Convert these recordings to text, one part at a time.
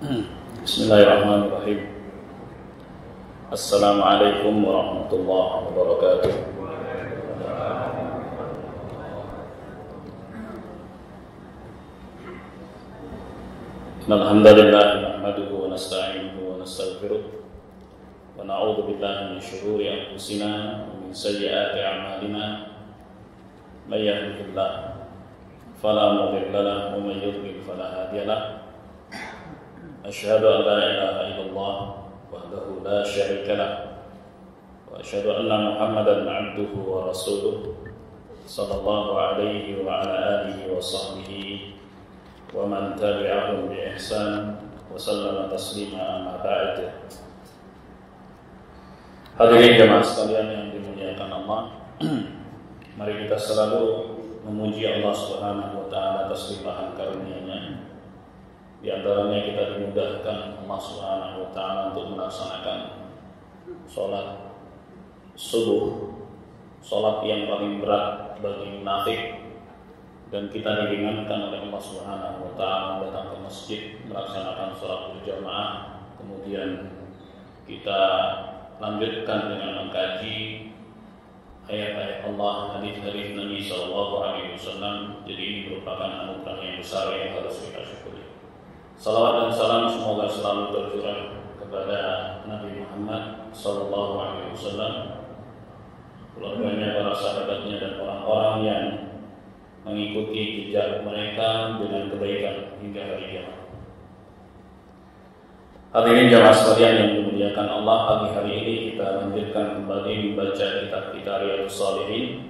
Bismillahirrahmanirrahim. Assalamualaikum warahmatullahi wabarakatuh. Alhamdulillah nahmaduhu wa nasta'inuhu wa nastaghfiruh wa na'udzu billahi min shururi anfusina wa min sayyiati a'malina. May yahdihillahu fala mudilla lahu wa may yudlil fala hadiya lahu. Asyhadu an la ilaha illallah wahdahu la syarika lah wa asyhadu anna Muhammadan 'abduhu wa rasuluh sallallahu alaihi wa ala alihi wa sahbihi wa man tabi'ahum bi ihsan wa sallama taslima amma ba'd. Hadirin jemaah sekalian yang dimuliakan Allah, mari kita selalu memuji Allah Subhanahu wa taala atas limpahan karunia-Nya. Di antaranya kita dimudahkan Allah Subhanahu wa taala untuk melaksanakan sholat subuh, sholat yang paling berat bagi munafik, dan kita diringankan oleh Allah Subhanahu wa taala datang ke masjid melaksanakan sholat berjamaah. Kemudian kita lanjutkan dengan mengkaji ayat-ayat Allah, hadis-hadis Nabi sallallahu alaihi wasallam. Jadi ini merupakan anugerah yang besar yang harus kita syukuri. Salawat dan salam semoga selalu tercurah kepada Nabi Muhammad sallallahu alaihi wasallam, keluarganya, para sahabatnya, dan orang-orang yang mengikuti jejak mereka dengan kebaikan hingga hari kiamat. Hadirin jamaah sekalian yang dimuliakan Allah, pagi hari ini kita lanjutkan kembali membaca kitab kita Riyadhus Shalihin.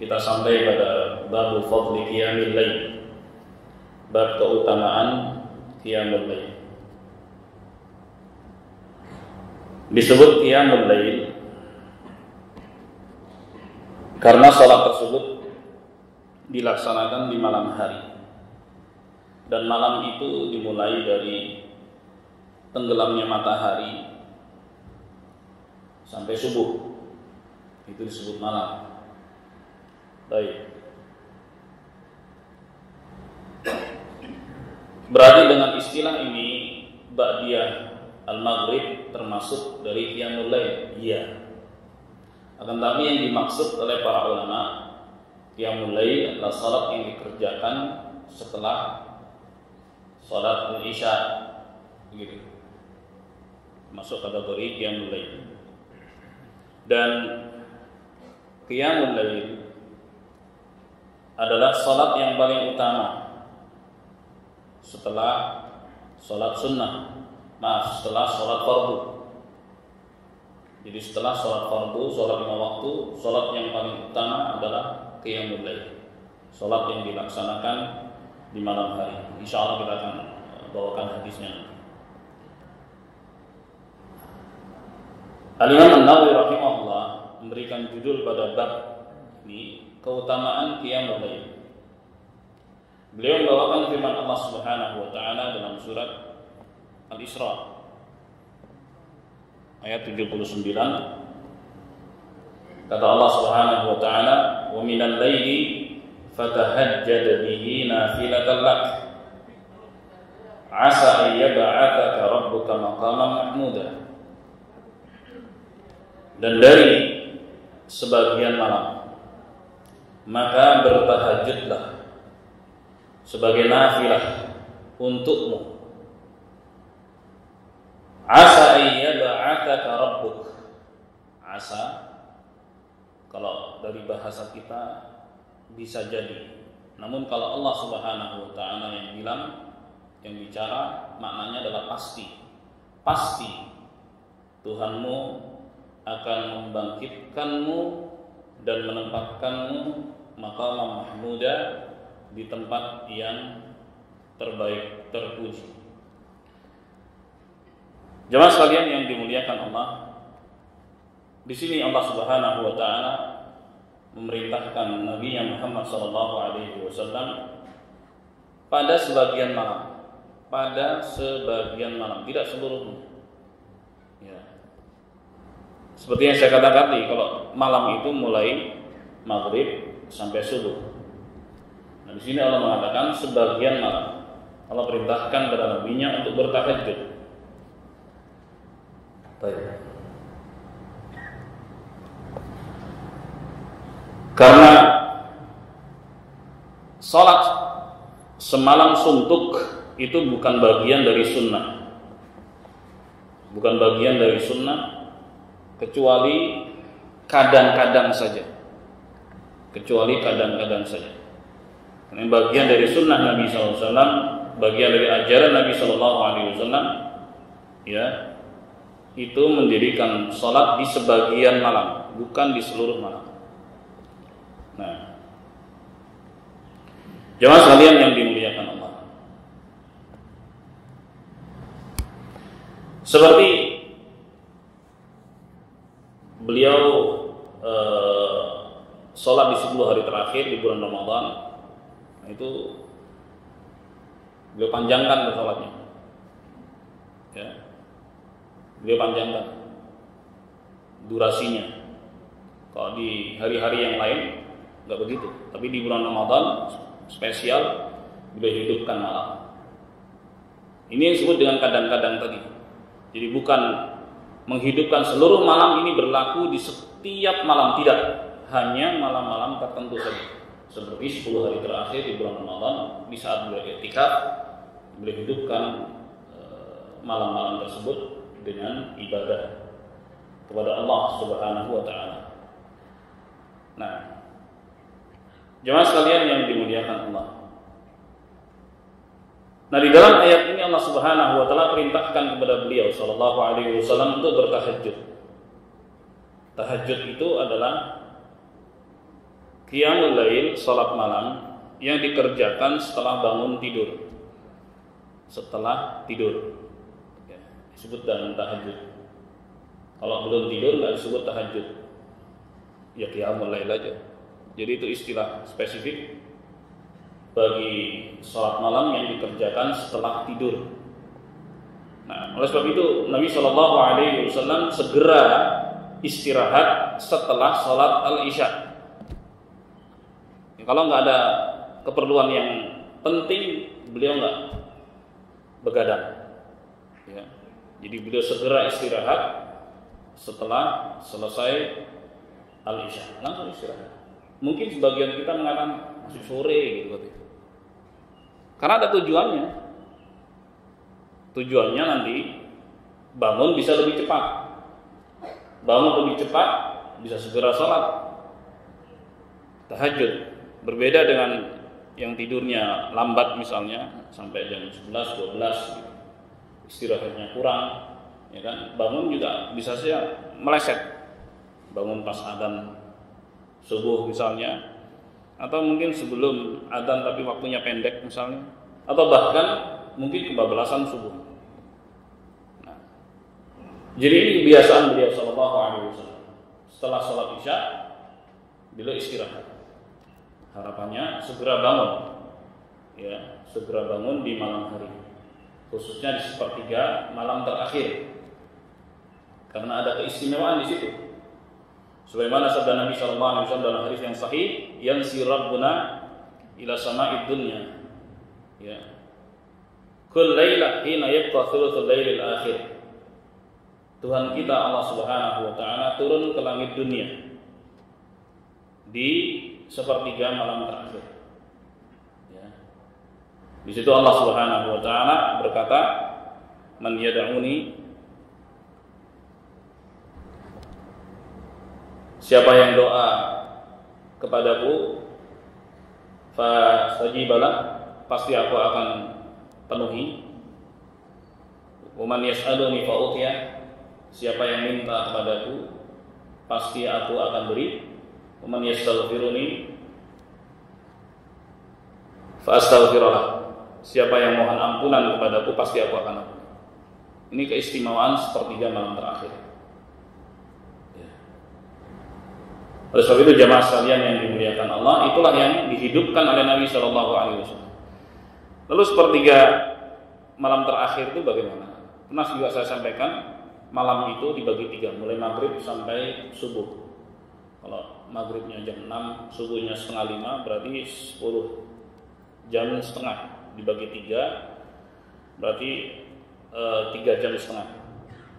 Kita sampai pada bab fadli qiyamil lail, bab keutamaan qiyamul lail. Disebut qiyamul lail karena salat tersebut dilaksanakan di malam hari, dan malam itu dimulai dari tenggelamnya matahari sampai subuh. Itu disebut malam. Baik. Berarti dengan istilah ini ba'diyah al-maghrib termasuk dari qiyamul lail. Iya. Akan tetapi yang dimaksud oleh para ulama, qiyamul lail adalah salat yang dikerjakan setelah salat Isya. Begitu. Masuk kategori qiyamul lail. Dan qiyamul lail adalah salat yang paling utama setelah sholat sunnah, setelah sholat fardu. Jadi setelah sholat fardu, sholat 5 waktu, sholat yang paling utama adalah qiyamul lail, sholat yang dilaksanakan di malam hari. Insya Allah kita akan bawakan hadisnya. Al-Imam An-Nawawi rahimahullah memberikan judul pada bab ini, keutamaan qiyamul lail. Beliau membawakan firman Allah Subhanahu wa taala dalam surat Al-Isra ayat 79. Kata Allah Subhanahu wa taala, "Wa minal laili fatahajjad bihi nafilatan lak, 'asa an yab'atsaka rabbuka maqaman mahmuda." Dan dari sebagian malam maka bertahajudlah sebagai nafilah untukmu. Asa ayyab'atsaka rabbuk. Asa kalau dari bahasa kita bisa jadi. Namun kalau Allah Subhanahu wa taala yang bilang, yang bicara, maknanya adalah pasti. Pasti Tuhanmu akan membangkitkanmu dan menempatkanmu maqam mahmuda, di tempat yang terbaik, terpuji. Jemaah sekalian yang dimuliakan Allah, di sini Allah Subhanahu wa taala memerintahkan Nabi Muhammad sallallahu alaihi wasallam pada sebagian malam. Pada sebagian malam, tidak seluruhnya. Ya. Seperti yang saya katakan tadi, kalau malam itu mulai maghrib sampai subuh. Nah, di sini Allah mengatakan sebagian malam. Allah perintahkan kepada nabinya untuk bertahajud. Baik. Karena salat semalam suntuk itu bukan bagian dari sunnah. Bukan bagian dari sunnah kecuali kadang-kadang saja. Kecuali kadang-kadang saja. Ini bagian dari sunnah Nabi SAW, bagian dari ajaran Nabi SAW, ya, itu mendirikan sholat di sebagian malam, bukan di seluruh malam. Nah, jemaah sekalian yang dimuliakan Allah, seperti beliau sholat di 10 hari terakhir di bulan Ramadan, itu beliau panjangkan sholatnya, ya, beliau panjangkan durasinya. Kalau di hari-hari yang lain nggak begitu, tapi di bulan Ramadan spesial beliau hidupkan malam. Ini disebut dengan kadang-kadang tadi. Jadi bukan menghidupkan seluruh malam ini berlaku di setiap malam, tidak, hanya malam-malam tertentu saja. Seperti 10 hari terakhir di bulan Ramadan, di saat beliau i'tikaf, beliau hidupkan malam-malam tersebut dengan ibadah kepada Allah Subhanahu wa taala. Nah, jemaah sekalian yang dimuliakan Allah. Nah, di dalam ayat ini Allah Subhanahu wa taala perintahkan kepada beliau sallallahu alaihi wasallam untuk bertahajud. Tahajud itu adalah qiyamul lail, salat malam yang dikerjakan setelah bangun tidur. Setelah tidur, ya, disebut dengan tahajud. Kalau belum tidur nggak disebut tahajud, ya qiyamul lail aja. Jadi itu istilah spesifik bagi salat malam yang dikerjakan setelah tidur. Nah, oleh sebab itu Nabi Shallallahu Alaihi Wasallam segera istirahat setelah salat al-isya. Kalau nggak ada keperluan yang penting, beliau nggak begadang. Ya. Jadi beliau segera istirahat setelah selesai al-isya, langsung istirahat. Mungkin sebagian kita mengatakan masih sore gitu, karena ada tujuannya. Tujuannya nanti bangun bisa lebih cepat. Bangun lebih cepat bisa segera sholat tahajud. Berbeda dengan yang tidurnya lambat misalnya sampai jam 11, 12 gitu. Istirahatnya kurang, ya kan? Bangun juga bisa saja meleset. Bangun pas adzan subuh misalnya, atau mungkin sebelum adzan tapi waktunya pendek misalnya, atau bahkan mungkin kebablasan subuh. Nah, jadi ini kebiasaan beliau sallallahu alaihi wasallam. Setelah sholat isya beliau istirahat. Harapannya segera bangun, ya, segera bangun di malam hari, khususnya di sepertiga malam terakhir, karena ada keistimewaan di situ. Sebagaimana sabda Nabi sallallahu alaihi wasallam dalam hadis yang sahih, yansi rabbuna ila sama'id dunya, ya, kul lailah hina yabqa thuluthul lailil akhir. Tuhan kita Allah Subhanahu wa taala turun ke langit dunia di sepertiga malam terakhir. Ya. Di situ Allah Subhanahu wa taala berkata, "Man yad'uni," siapa yang doa kepadaku, fastajibalah, pasti aku akan penuhi. Wa man yas'aluni fa'utiya, siapa yang minta kepadaku, pasti aku akan beri. Man yastaghfiruni fa astaghfirullah, siapa yang mohon ampunan kepadaku pasti aku akan ampuni. Ini keistimewaan sepertiga malam terakhir. Ya. Oleh sebab itu jamaah sekalian yang dimuliakan Allah, itulah yang dihidupkan oleh Nabi Shallallahu Alaihi Wasallam. Lalu sepertiga malam terakhir itu bagaimana? Pernah juga saya sampaikan, malam itu dibagi tiga, mulai maghrib sampai subuh. Kalau maghribnya jam 6, subuhnya setengah 5, berarti 10 jam setengah dibagi 3. Berarti 3,5 jam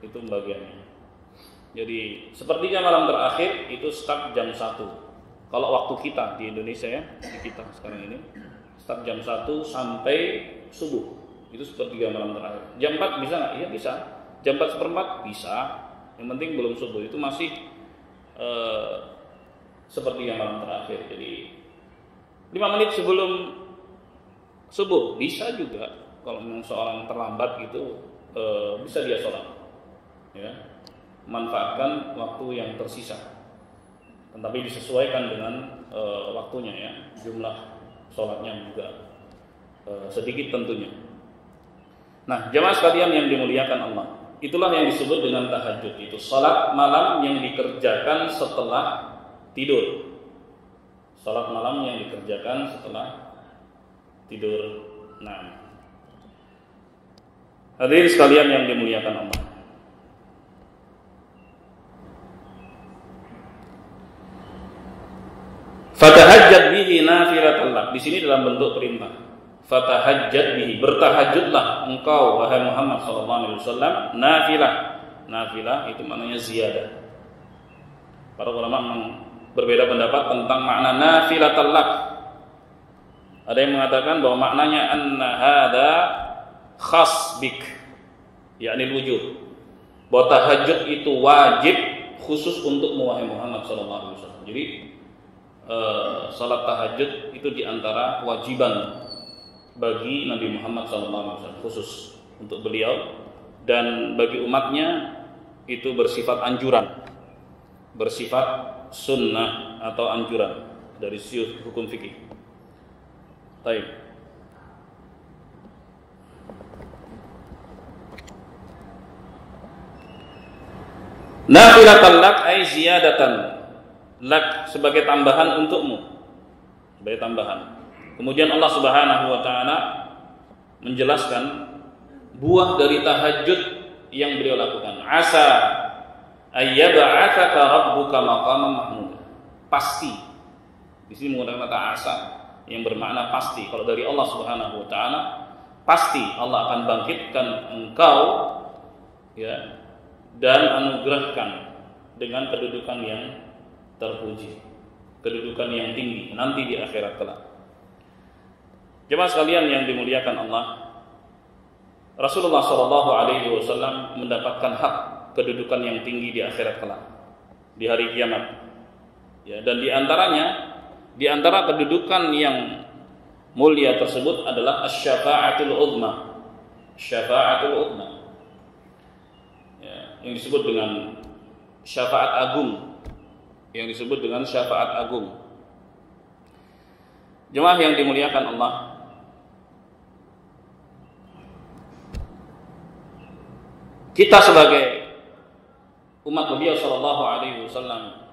itu pembagiannya. Jadi sepertiga malam terakhir itu start jam 1. Kalau waktu kita di Indonesia ya, di kita sekarang ini start jam 1 sampai subuh. Itu sepertiga malam terakhir. Jam 4 bisa nggak? Iya bisa. Jam 4:4 bisa. Yang penting belum subuh. Itu masih sepertiga malam terakhir. Jadi 5 menit sebelum subuh bisa juga. Kalau memang seorang terlambat gitu bisa dia sholat. Ya. Manfaatkan waktu yang tersisa. Tapi disesuaikan dengan waktunya ya. Jumlah sholatnya juga sedikit tentunya. Nah, jemaah sekalian yang dimuliakan Allah, itulah yang disebut dengan tahajud. Itu salat malam yang dikerjakan setelah tidur. Salat malam yang dikerjakan setelah tidur. Nah, hadirin sekalian yang dimuliakan Allah, fatahajjad bihi nafilatan lak. Di sini dalam bentuk perintah. Fatahajjad bihi, bertahajudlah engkau wahai Muhammad sallallahu alaihi wasallam nafilah. Nafilah itu maknanya ziyadah. Para ulama berbeda pendapat tentang makna nafilatal lak. Ada yang mengatakan bahwa maknanya anna hadza khas bik, yakni wujub. Bahwa tahajud itu wajib khusus untuk wahai Muhammad sallallahu alaihi wasallam. Jadi salat tahajud itu diantara kewajiban bagi Nabi Muhammad SAW khusus untuk beliau, dan bagi umatnya itu bersifat anjuran, bersifat sunnah atau anjuran dari sisi hukum fikih. Baik. Nafilatan lak ay ziyadatan lak, sebagai tambahan untukmu, sebagai tambahan. Kemudian Allah Subhanahu wa taala menjelaskan buah dari tahajud yang beliau lakukan. Asa ayyab'atsaka rabbuka maqaman mahmuda. Pasti. Di sini menggunakan kata asa yang bermakna pasti. Kalau dari Allah Subhanahu wa taala, pasti Allah akan bangkitkan engkau ya, dan anugerahkan dengan kedudukan yang terpuji, kedudukan yang tinggi nanti di akhirat kelak. Jemaah sekalian yang dimuliakan Allah, Rasulullah Shallallahu Alaihi Wasallam mendapatkan hak kedudukan yang tinggi di akhirat kelak, di hari kiamat. Ya, dan di antara kedudukan yang mulia tersebut adalah asy-syafa'atul uzma, syafa'atul uzma, ya, yang disebut dengan syafaat agung, yang disebut dengan syafaat agung. Jemaah yang dimuliakan Allah, kita sebagai umat beliau sallallahu alaihi wasallam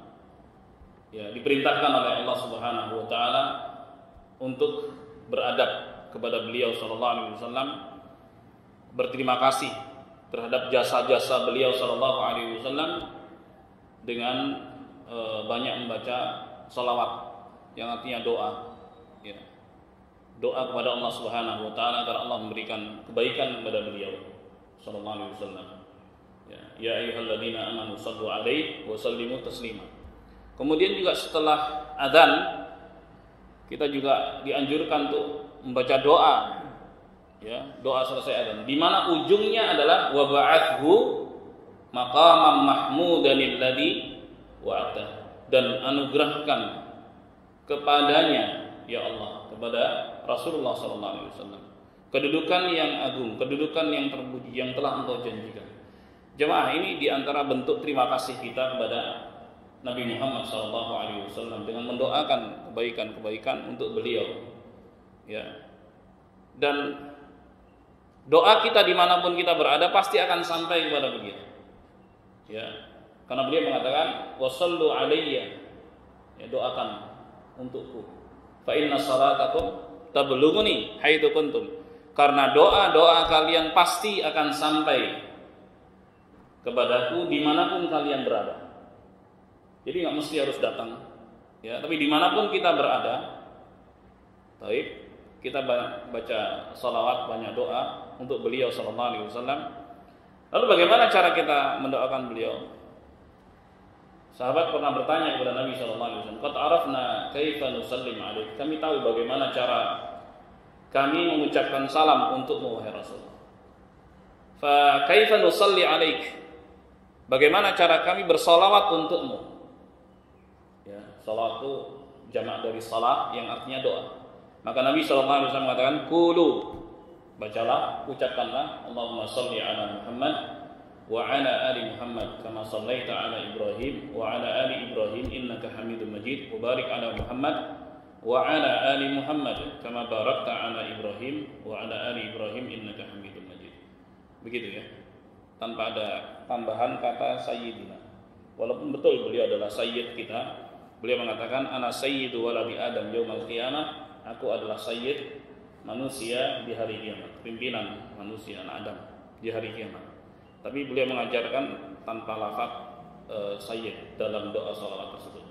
ya diperintahkan oleh Allah Subhanahu wa taala untuk beradab kepada beliau sallallahu alaihi wasallam, berterima kasih terhadap jasa-jasa beliau sallallahu alaihi wasallam dengan banyak membaca salawat yang artinya doa, ya. Doa kepada Allah Subhanahu wa taala agar Allah memberikan kebaikan kepada beliau sallallahu alaihi wasallam. Ya ayyuhalladzina amanu shallu alaihi wa sallimu taslima. Kemudian juga setelah azan kita juga dianjurkan untuk membaca doa, ya, doa selesai azan, di mana ujungnya adalah wa ba'athu maqaman mahmudan alladzi wa'ata, dan anugerahkan kepadanya ya Allah, kepada Rasulullah sallallahu alaihi wasallam kedudukan yang agung, kedudukan yang terpuji yang telah Engkau janjikan. Jemaah, ini diantara bentuk terima kasih kita kepada Nabi Muhammad SAW dengan mendoakan kebaikan-kebaikan untuk beliau, ya. Dan doa kita dimanapun kita berada pasti akan sampai kepada beliau, ya. Karena beliau mengatakan wasallu alayya, ya, doakan untukku. Fa inna salatakum tablughuni haitsu kuntum. Karena doa-doa kalian pasti akan sampai kepadaku dimanapun kalian berada. Jadi nggak mesti harus datang, ya. Tapi dimanapun kita berada, baik, kita baca salawat, banyak doa untuk beliau sallallahu alaihi wasallam. Lalu bagaimana cara kita mendoakan beliau? Sahabat pernah bertanya kepada Nabi sallallahu alaihi wasallam, "Qad arafna kaifa nusallim alaik." Kami tahu bagaimana cara kami mengucapkan salam untukmu wahai Rasul. Fa kaifa nusalli alaik? Bagaimana cara kami bersalawat untukmu? Ya, salawat itu jamak dari salat yang artinya doa. Maka Nabi sallallahu alaihi wasallam mengatakan, "Qulu," bacalah, ucapkanlah, "Allahumma shalli ala Muhammad wa ala ali Muhammad kama shallaita ala Ibrahim wa ala ali Ibrahim innaka Hamidum Majid wa barik ala Muhammad wa ala ali Muhammad kama barakta ala Ibrahim wa ala ali Ibrahim innaka Hamidum Majid." Begitu ya. Tanpa ada tambahan kata sayyidina. Walaupun betul beliau adalah sayyid kita, beliau mengatakan ana sayyidu waladi Adam yaumal qiyamah, aku adalah sayyid manusia di hari kiamat, pimpinan manusia anak Adam di hari kiamat. Tapi beliau mengajarkan tanpa lafaz sayyid dalam doa salawat tersebut.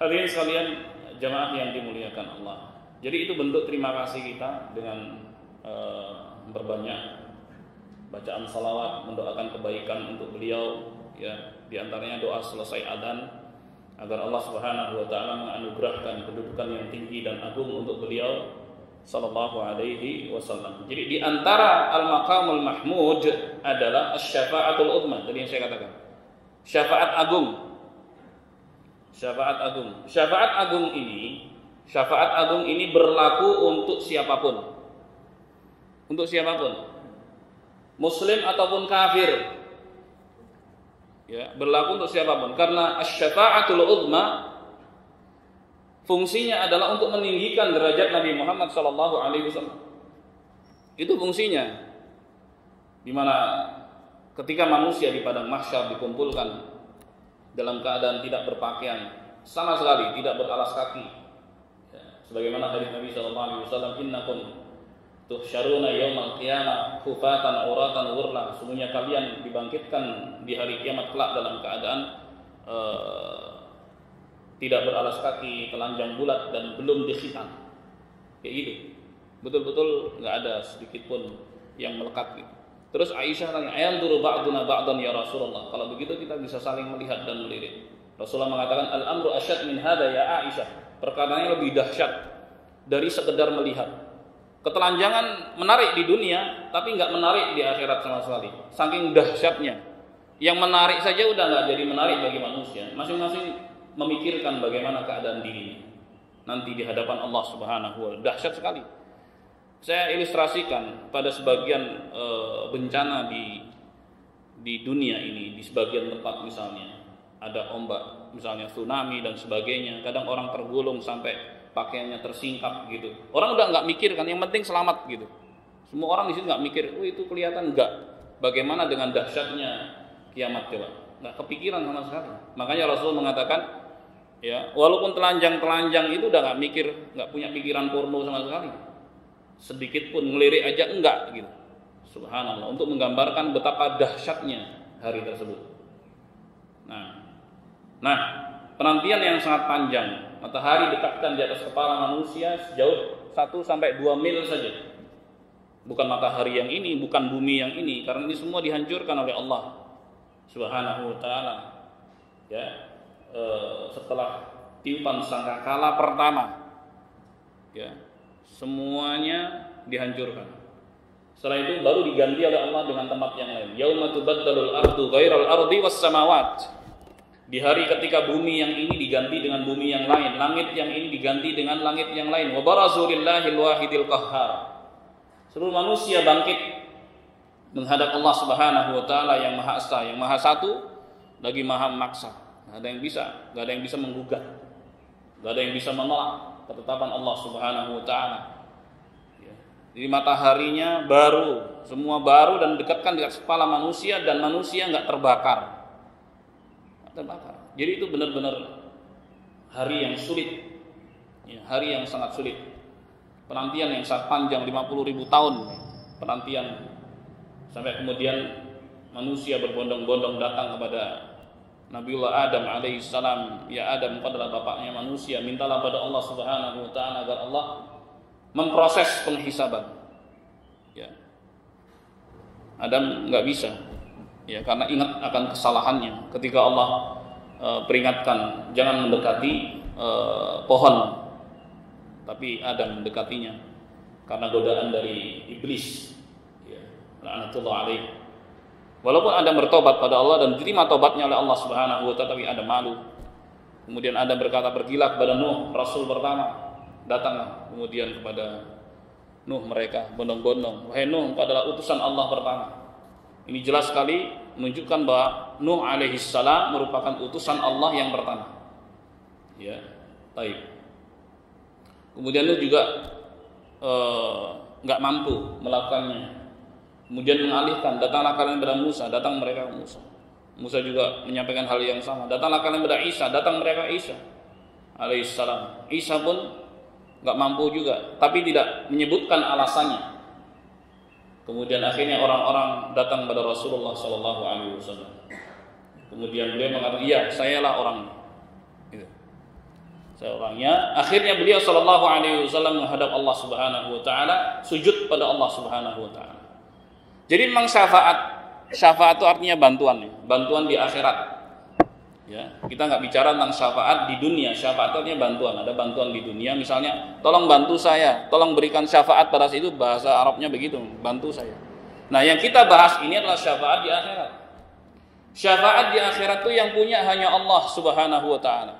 Hadirin sekalian jamaah yang dimuliakan Allah. Jadi itu bentuk terima kasih kita dengan berbanyak bacaan salawat, mendoakan kebaikan untuk beliau, ya, di antaranya doa selesai adzan agar Allah Subhanahu wa taala menganugerahkan kedudukan yang tinggi dan agung untuk beliau sallallahu alaihi wasallam. Jadi di antara al-maqamul mahmud adalah asy-syafa'atul uzma, tadi yang saya katakan. Syafaat agung. Syafaat agung. Syafaat agung ini berlaku untuk siapapun. Untuk siapapun. Muslim ataupun kafir. Ya, berlaku untuk siapapun karena asy-syafa'atul uzma fungsinya adalah untuk meninggikan derajat Nabi Muhammad sallallahu alaihi wasallam. Itu fungsinya. Di mana ketika manusia di padang mahsyar dikumpulkan dalam keadaan tidak berpakaian, sama sekali tidak beralas kaki. Ya, sebagaimana hadis Nabi sallallahu alaihi wasallam, "Innakum tuhsyaruna yaumal qiyamah khufatan uratan ghurla." Sesungguhnya kalian dibangkitkan di hari kiamat kelak dalam keadaan tidak beralas kaki, telanjang bulat dan belum dikhitan. Kayak gitu. Betul-betul enggak ada sedikit pun yang melekat gitu. Terus Aisyah tanya, "Ayanduru ba'duna ba'dan ya Rasulullah?" Kalau begitu kita bisa saling melihat dan melirik. Rasulullah mengatakan, "Al-amru asyad min hadza ya Aisyah." Perkaranya lebih dahsyat dari sekedar melihat. Ketelanjangan menarik di dunia, tapi enggak menarik di akhirat sama sekali. Saking dahsyatnya. Yang menarik saja udah enggak jadi menarik bagi manusia. Masing-masing memikirkan bagaimana keadaan dirinya nanti di hadapan Allah Subhanahu wa taala. Dahsyat sekali. Saya ilustrasikan pada sebagian bencana di dunia ini, di sebagian tempat misalnya ada ombak, misalnya tsunami dan sebagainya. Kadang orang tergulung sampai pakaiannya tersingkap gitu. Orang udah nggak mikir kan, yang penting selamat gitu. Semua orang di situ nggak mikir, itu kelihatan nggak. Bagaimana dengan dahsyatnya kiamat coba? Nggak kepikiran sama sekali. Makanya Rasul mengatakan, ya, walaupun telanjang itu udah nggak mikir, nggak punya pikiran porno sama sekali, sedikit pun ngelirik aja enggak gitu. Subhanallah, untuk menggambarkan betapa dahsyatnya hari tersebut. Nah, penantian yang sangat panjang, matahari dekatkan di atas kepala manusia sejauh 1-2 mil saja. Bukan matahari yang ini, bukan bumi yang ini, karena ini semua dihancurkan oleh Allah Subhanahu wa taala. Ya. Setelah tiupan sangkakala pertama, ya, semuanya dihancurkan. Setelah itu baru diganti oleh Allah dengan tempat yang lain. Yauma tubaddalul ardu ghairal ardi was samawat. Di hari ketika bumi yang ini diganti dengan bumi yang lain, langit yang ini diganti dengan langit yang lain. Wa barazu lillahil wahidil qahhar. Seluruh manusia bangkit menghadap Allah Subhanahu wa taala yang Maha Esa, yang Maha Satu lagi Maha Maksa. Gak ada yang bisa menggugat, gak ada yang bisa menolak ketetapan Allah Subhanahu wa taala. Ya. Jadi mataharinya baru, semua baru dan dekatkan di atas kepala manusia dan manusia nggak terbakar. Jadi itu benar-benar hari yang sulit, ya, hari yang sangat sulit. Penantian yang sangat panjang, 50.000 tahun penantian, sampai kemudian manusia berbondong-bondong datang kepada Nabiullah Adam alaihissalam. Ya Adam, engkau adalah bapaknya manusia, mintalah pada Allah Subhanahu wa taala agar Allah memproses penghisaban. Ya. Adam nggak bisa, ya, karena ingat akan kesalahannya. Ketika Allah peringatkan jangan mendekati pohon, tapi Adam mendekatinya karena godaan dari iblis. Ya, la'natullah alaih. Walaupun Adam bertobat pada Allah dan diterima tobatnya oleh Allah Subhanahu wa taala, tapi Adam malu. Kemudian Adam berkata, pergilah kepada Nuh, rasul pertama. Datanglah kemudian kepada Nuh mereka bondong-bondong, wahai Nuh, engkau adalah utusan Allah pertama. Ini jelas sekali menunjukkan bahwa Nuh alaihissalam merupakan utusan Allah yang pertama. Ya, baik. Kemudian Nuh juga nggak mampu melakukannya. Kemudian mengalihkan, datanglah kalian kepada Musa, datang mereka ke Musa. Musa juga menyampaikan hal yang sama. Datanglah kalian kepada Isa, datang mereka Isa alaihissalam. Isa pun nggak mampu juga, tapi tidak menyebutkan alasannya. Kemudian akhirnya orang-orang datang kepada Rasulullah Sallallahu Alaihi Wasallam. Kemudian beliau mengatakan, iya, sayalah orangnya. Gitu. Saya orangnya. Akhirnya beliau Sallallahu Alaihi Wasallam menghadap Allah Subhanahu Wa Taala, sujud pada Allah Subhanahu Wa Taala. Jadi memang syafaat itu artinya bantuan di akhirat. Ya, kita nggak bicara tentang syafaat di dunia. Syafaat itu artinya bantuan. Ada bantuan di dunia, misalnya, tolong bantu saya, tolong berikan syafaat pada itu, bahasa Arabnya begitu, bantu saya. Nah, yang kita bahas ini adalah syafaat di akhirat. Syafaat di akhirat itu yang punya hanya Allah Subhanahu Wa Taala.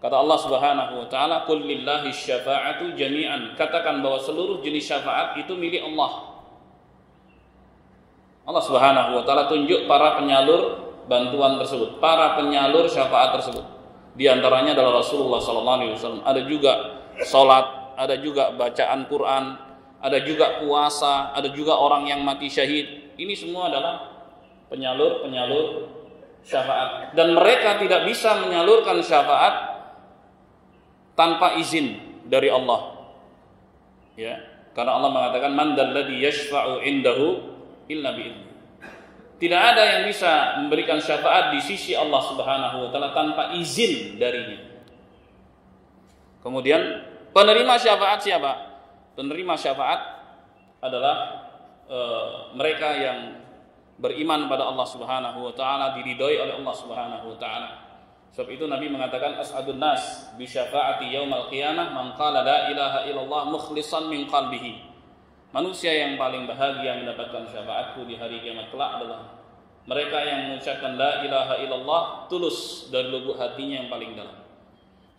Kata Allah Subhanahu Wa Taala, "Qul lillahi syafa'atu jami'an." Katakan bahwa seluruh jenis syafaat itu milik Allah. Allah Subhanahu Wa Taala tunjuk para penyalur bantuan tersebut, para penyalur syafaat tersebut. Di antaranya adalah Rasulullah Sallallahu Alaihi Wasallam. Ada juga salat, ada juga bacaan Quran, ada juga puasa, ada juga orang yang mati syahid. Ini semua adalah penyalur syafaat. Dan mereka tidak bisa menyalurkan syafaat tanpa izin dari Allah. Ya, karena Allah mengatakan, "Man dalladzi yashfa'u indahu illa bi'idznih." Tidak ada yang bisa memberikan syafaat di sisi Allah Subhanahu wa taala tanpa izin darinya. Kemudian penerima syafaat siapa? Penerima syafaat adalah mereka yang beriman pada Allah Subhanahu wa taala, diridhoi oleh Allah Subhanahu wa taala. Sebab itu Nabi mengatakan, as'adun nas bi syafaati yaumal qiyamah man qala la ilaha illallah mukhlishan min qalbihi. Manusia yang paling bahagia mendapatkan syafaatku di hari kiamat kelak adalah mereka yang mengucapkan la ilaha illallah tulus dari lubuk hatinya yang paling dalam.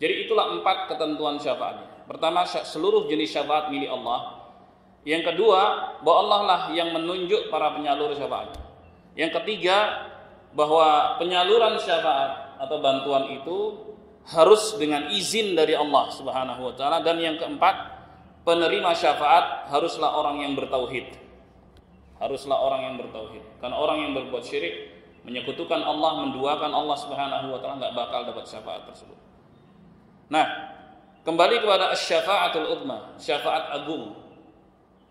Jadi itulah 4 ketentuan syafaatnya. Pertama, seluruh jenis syafaat milik Allah. Yang kedua, bahwa Allah lah yang menunjuk para penyalur syafaat. Yang ketiga, bahwa penyaluran syafaat atau bantuan itu harus dengan izin dari Allah Subhanahu wa taala. Dan yang keempat, penerima syafaat haruslah orang yang bertauhid. Haruslah orang yang bertauhid. Karena orang yang berbuat syirik, menyekutukan Allah, menduakan Allah Subhanahu wa taala, enggak bakal dapat syafaat tersebut. Nah, kembali kepada asy-syafa'atul uzma, syafaat agung.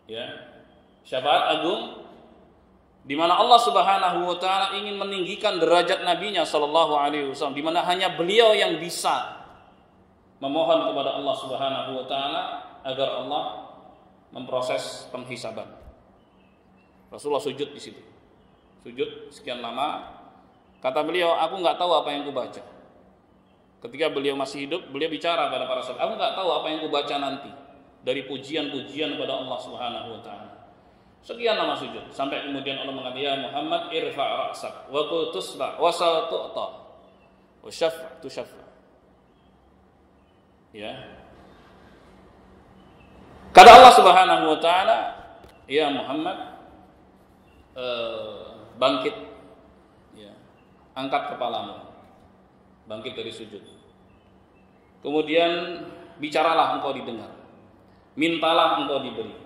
Ya. Syafaat agung di mana Allah Subhanahu wa taala ingin meninggikan derajat nabinya sallallahu alaihi wasallam, di mana hanya beliau yang bisa memohon kepada Allah Subhanahu wa taala agar Allah memproses penghisaban. Rasulullah sujud di situ. Sujud sekian lama. Kata beliau, aku enggak tahu apa yang kubaca. Ketika beliau masih hidup, beliau bicara pada para sahabat, aku enggak tahu apa yang kubaca nanti dari pujian-pujian kepada Allah Subhanahu wa taala. Sekian lama sujud sampai kemudian Allah mengatakan, ya Muhammad irfa' ra'sak wa qul tusba' wa sal tu'ta wa syaf' tusyaffa. Ya. Kata Allah Subhanahu wa taala, ya Muhammad, bangkit, ya, angkat kepalamu, bangkit dari sujud. Kemudian bicaralah engkau didengar, mintalah engkau diberi,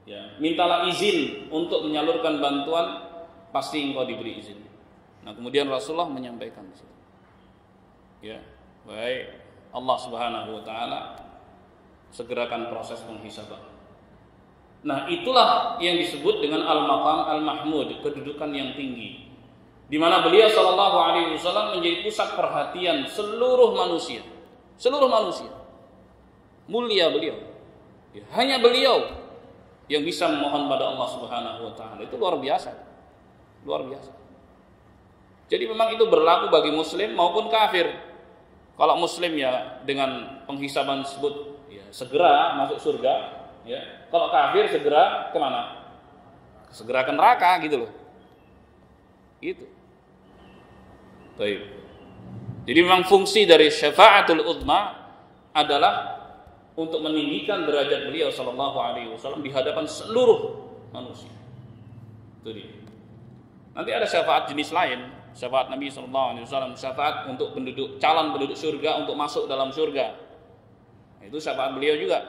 ya, mintalah izin untuk menyalurkan bantuan, pasti engkau diberi izin. Nah, kemudian Rasulullah menyampaikan, ya, baik, Allah Subhanahu wa taala segerakan proses penghisaban. Nah, itulah yang disebut dengan al-maqam al-mahmud, kedudukan yang tinggi, di mana beliau sallallahu alaihi wasallam menjadi pusat perhatian seluruh manusia. Seluruh manusia. Mulia beliau. Ya, hanya beliau yang bisa memohon pada Allah Subhanahu wa taala. Itu luar biasa. Luar biasa. Jadi memang itu berlaku bagi muslim maupun kafir. Kalau muslim ya dengan penghisaban tersebut ya segera masuk surga, ya. Kalau kafir segera kemana? Segera ke neraka gitu loh. Gitu. Baik. Jadi memang fungsi dari syafaatul uzma adalah untuk meninggikan derajat beliau sallallahu alaihi wasallam di hadapan seluruh manusia. Itu dia. Nanti ada syafaat jenis lain. Syafaat Nabi SAW, syafaat untuk calon penduduk surga untuk masuk dalam surga. Itu syafaat beliau juga.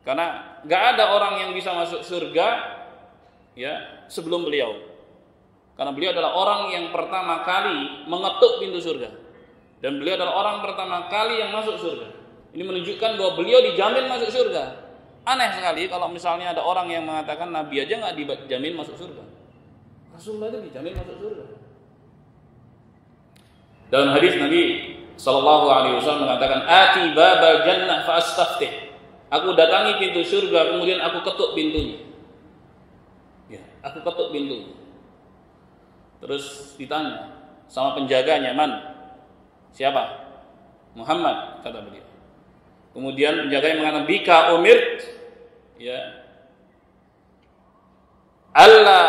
Karena nggak ada orang yang bisa masuk surga ya sebelum beliau. Karena beliau adalah orang yang pertama kali mengetuk pintu surga. Dan beliau adalah orang pertama kali yang masuk surga. Ini menunjukkan bahwa beliau dijamin masuk surga. Aneh sekali kalau misalnya ada orang yang mengatakan Nabi aja nggak dijamin masuk surga. Rasulullah itu dijamin masuk surga. Dalam hadis Nabi sallallahu alaihi wasallam mengatakan, "Ati babal jannah fa astaftih." Aku datangi pintu surga, kemudian aku ketuk pintunya. Ya, aku ketuk pintunya. Terus ditanya sama penjaganya, "Man?" "Siapa?" "Muhammad," kata beliau. Kemudian penjaganya mengatakan, "Bika umirt." Ya. "Alla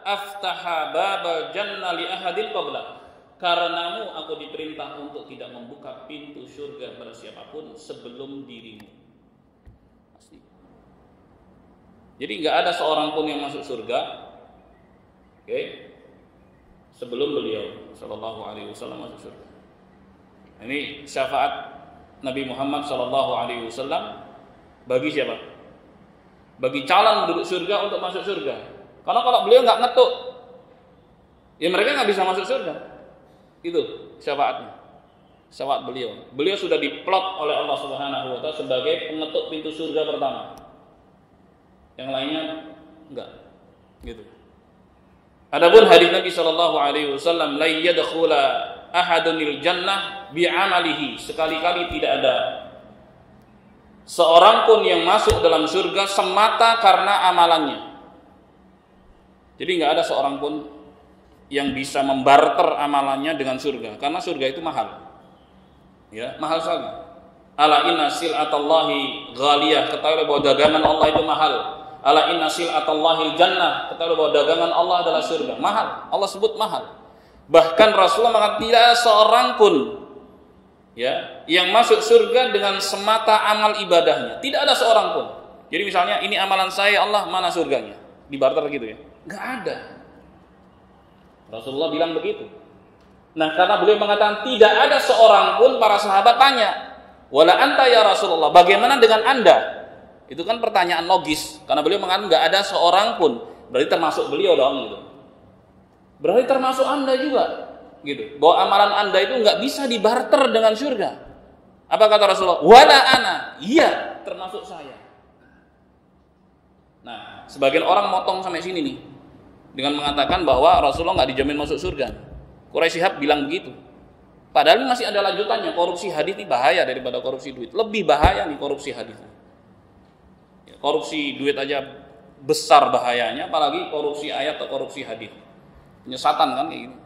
aftaha babal jannah li ahadin qablak." Karenamu aku diperintah untuk tidak membuka pintu surga pada siapapun sebelum dirimu. Pasti. Jadi nggak ada seorang pun yang masuk surga, sebelum beliau Sallallahu Alaihi Wasallam masuk surga. Ini syafaat Nabi Muhammad Sallallahu Alaihi Wasallam bagi siapa? Bagi calon penduduk surga untuk masuk surga. Karena kalau beliau nggak ngetuk, ya mereka nggak bisa masuk surga. Itu syafaatnya, syafaat beliau. Beliau sudah diplot oleh Allah Subhanahu wa taala sebagai pengetuk pintu surga pertama. Yang lainnya enggak. Gitu. Adapun hadis Nabi sallallahu alaihi wasallam, "La yadkhula ahadunil jannah bi'amalihi." Sekali-kali tidak ada seorang pun yang masuk dalam surga semata karena amalannya. Jadi enggak ada seorang pun yang bisa membarter amalannya dengan surga, karena surga itu mahal. Ya, mahal sekali. Ala inna sil'atallahi ghaliyah, ketahuilah bahwa dagangan Allah itu mahal. Ala inna sil'atallahi jannah, ketahuilah bahwa dagangan Allah adalah surga. Mahal. Allah sebut mahal. Bahkan Rasulullah mengatakan tidak ada seorang pun ya yang masuk surga dengan semata amal ibadahnya. Tidak ada seorang pun. Jadi misalnya ini amalan saya, Allah, mana surganya? Dibarter gitu ya? Enggak ada. Rasulullah bilang begitu. Nah, karena beliau mengatakan tidak ada seorang pun, para sahabat tanya, "Wala anta ya Rasulullah, bagaimana dengan Anda?" Itu kan pertanyaan logis, karena beliau mengatakan enggak ada seorang pun, berarti termasuk beliau dong gitu. Berarti termasuk Anda juga gitu. Bahwa amalan Anda itu enggak bisa dibarter dengan surga. Apa kata Rasulullah? "Wala ana." Iya, termasuk saya. Nah, sebagian orang motong sampai sini nih, dengan mengatakan bahwa Rasulullah nggak dijamin masuk surga. Quraisy Shihab bilang begitu. Padahal masih ada lanjutannya. Korupsi hadis ini bahaya daripada korupsi duit. Lebih bahaya nih korupsi hadis. Ya, korupsi duit aja besar bahayanya, apalagi korupsi ayat atau korupsi hadis. Penyesatan kan kayak gini.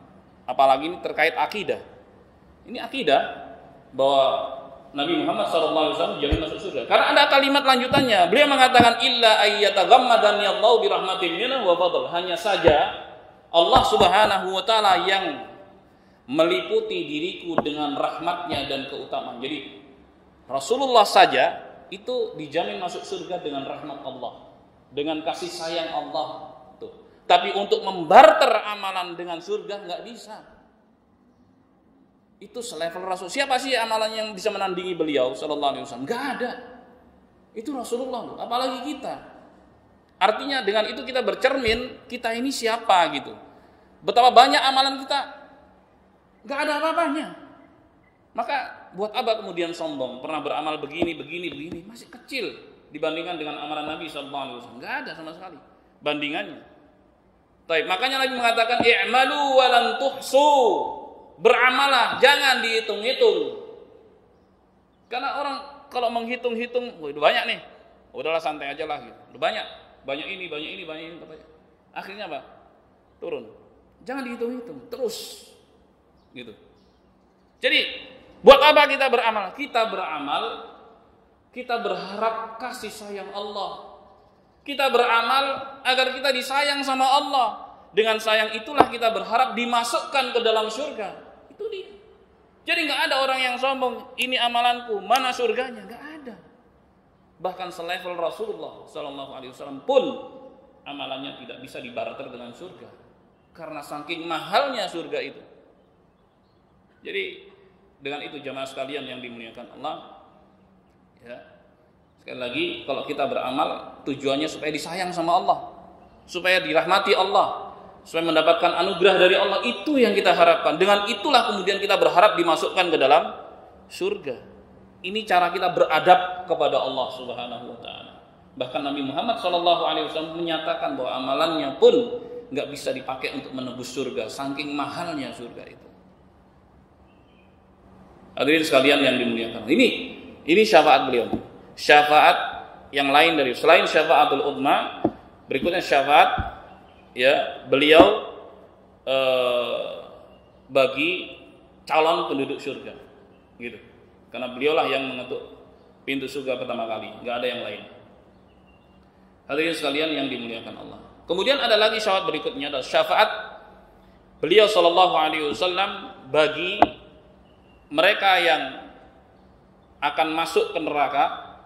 Apalagi ini terkait akidah. Ini akidah bahwa Nabi Muhammad SAW jamin masuk surga. Karena ada kalimat lanjutannya. Beliau mengatakan illa ayyataghammadani Allahu birahmatin minhu wa fadl. Hanya saja Allah Subhanahu wa taala yang meliputi diriku dengan rahmatnya dan keutamaan. Jadi Rasulullah saja itu dijamin masuk surga dengan rahmat Allah, dengan kasih sayang Allah. Tuh. Tapi untuk membarter amalan dengan surga nggak bisa. Itu selevel Rasul. Siapa sih amalan yang bisa menandingi beliau sallallahu alaihi wasallam? Enggak ada. Itu Rasulullah, apalagi kita. Artinya dengan itu kita bercermin, kita ini siapa gitu. Betapa banyak amalan kita enggak ada apa-apanya. Maka buat apa kemudian sombong? Pernah beramal begini, masih kecil dibandingkan dengan amalan Nabi sallallahu alaihi wasallam. Enggak ada sama sekali bandingannya. Baik, makanya Nabi mengatakan i'malu wa lan tuhsu. Beramalah, jangan dihitung-hitung. Karena orang kalau menghitung-hitung, udah banyak nih. Udahlah santai aja lah gitu. Udah banyak. banyak ini katanya. Akhirnya apa? Turun. Jangan dihitung-hitung, terus gitu. Jadi buat apa kita beramal? Kita beramal, kita berharap kasih sayang Allah. Kita beramal agar kita disayang sama Allah. Dengan sayang itulah kita berharap dimasukkan ke dalam surga. Itu dia. Jadi nggak ada orang yang sombong, ini amalanku, mana surganya? Nggak ada. Bahkan selevel Rasulullah SAW pun amalannya tidak bisa dibarter dengan surga, karena saking mahalnya surga itu. Jadi dengan itu jamaah sekalian yang dimuliakan Allah, ya, sekali lagi kalau kita beramal tujuannya supaya disayang sama Allah, supaya dirahmati Allah, supaya mendapatkan anugerah dari Allah, itu yang kita harapkan. Dengan itulah kemudian kita berharap dimasukkan ke dalam surga. Ini cara kita beradab kepada Allah Subhanahu wa taala. Bahkan Nabi Muhammad SAW menyatakan bahwa amalannya pun nggak bisa dipakai untuk menebus surga, saking mahalnya surga itu. Hadirin sekalian yang dimuliakan. Ini syafaat beliau. Syafaat yang lain dari selain syafaatul uzma, berikutnya syafaat ya beliau bagi calon penduduk surga. Gitu. Karena beliaulah yang mengetuk pintu surga pertama kali, nggak ada yang lain. Hadirin sekalian yang dimuliakan Allah. Kemudian ada lagi syafaat berikutnya, adalah syafaat beliau SAW bagi mereka yang akan masuk ke neraka,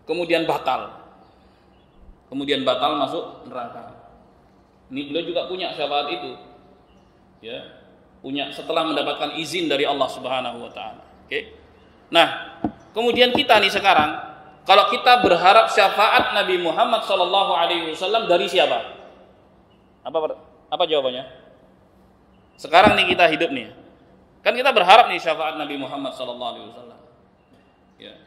kemudian batal masuk neraka. Ini beliau juga punya syafaat itu, ya, punya setelah mendapatkan izin dari Allah Subhanahu wa taala. Oke. Nah, kemudian kita nih sekarang, kalau kita berharap syafaat Nabi Muhammad SAW dari siapa? Apa jawabannya? Sekarang nih kita hidup nih, kan kita berharap nih syafaat Nabi Muhammad SAW. Ya.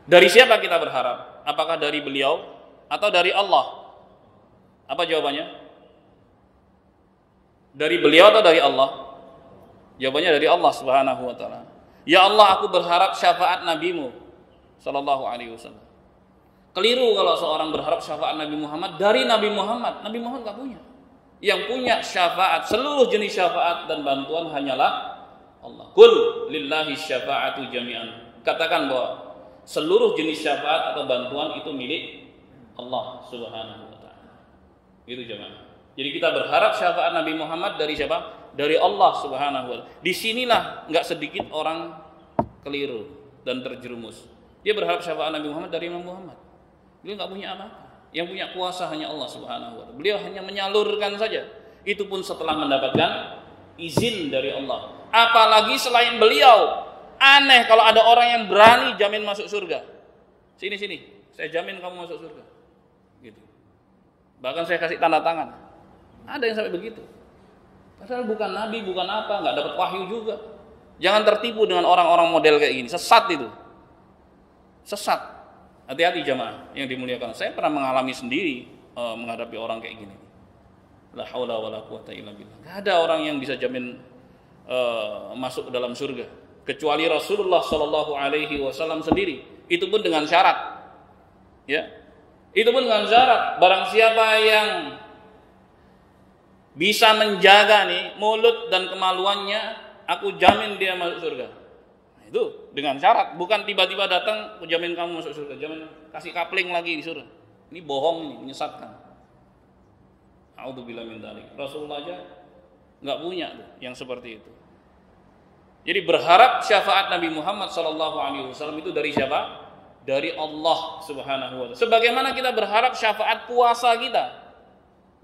Dari siapa kita berharap? Apakah dari beliau atau dari Allah? Apa jawabannya? Dari beliau atau dari Allah? Jawabannya dari Allah Subhanahu wa taala. Ya Allah, aku berharap syafaat Nabi-Mu sallallahu alaihi wasallam. Keliru kalau seorang berharap syafaat Nabi Muhammad dari Nabi Muhammad. Nabi Muhammad enggak punya. Yang punya syafaat, seluruh jenis syafaat dan bantuan hanyalah Allah. Qul lillahi syafa'atu jami'an. Katakan bahwa seluruh jenis syafaat atau bantuan itu milik Allah Subhanahu wa taala. Itu jemaah. Jadi kita berharap syafaat Nabi Muhammad dari siapa? Dari Allah Subhanahu wa taala. Disinilah enggak sedikit orang keliru dan terjerumus. Dia berharap syafaat Nabi Muhammad dari Imam Muhammad. Beliau enggak punya apa-apa. Yang punya kuasa hanya Allah Subhanahu wa taala. Beliau hanya menyalurkan saja. Itu pun setelah mendapatkan izin dari Allah. Apalagi selain beliau. Aneh kalau ada orang yang berani jamin masuk surga. Sini, saya jamin kamu masuk surga. Gitu. Bahkan saya kasih tanda tangan. Ada yang sampai begitu. Padahal bukan nabi, bukan apa, nggak dapat wahyu juga. Jangan tertipu dengan orang-orang model kayak gini. Sesat itu. Sesat. Hati-hati jamaah yang dimuliakan. Saya pernah mengalami sendiri menghadapi orang kayak gini. La haula wala quwata illa billah. Nggak ada orang yang bisa jamin masuk ke dalam surga kecuali Rasulullah Shallallahu Alaihi Wasallam sendiri. Itu pun dengan syarat. Ya. Itu pun dengan syarat. Barang siapa yang bisa menjaga nih mulut dan kemaluannya, aku jamin dia masuk surga. Nah, itu dengan syarat, bukan tiba-tiba datang, aku jamin kamu masuk surga, jamin kasih kapling lagi di surga. Ini bohong, ini menyesatkan. A'udzubillahi min dzalik. Rasulullah aja nggak punya tuh yang seperti itu. Jadi berharap syafaat Nabi Muhammad SAW itu dari siapa? Dari Allah Subhanahu wa taala. Sebagaimana kita berharap syafaat puasa kita.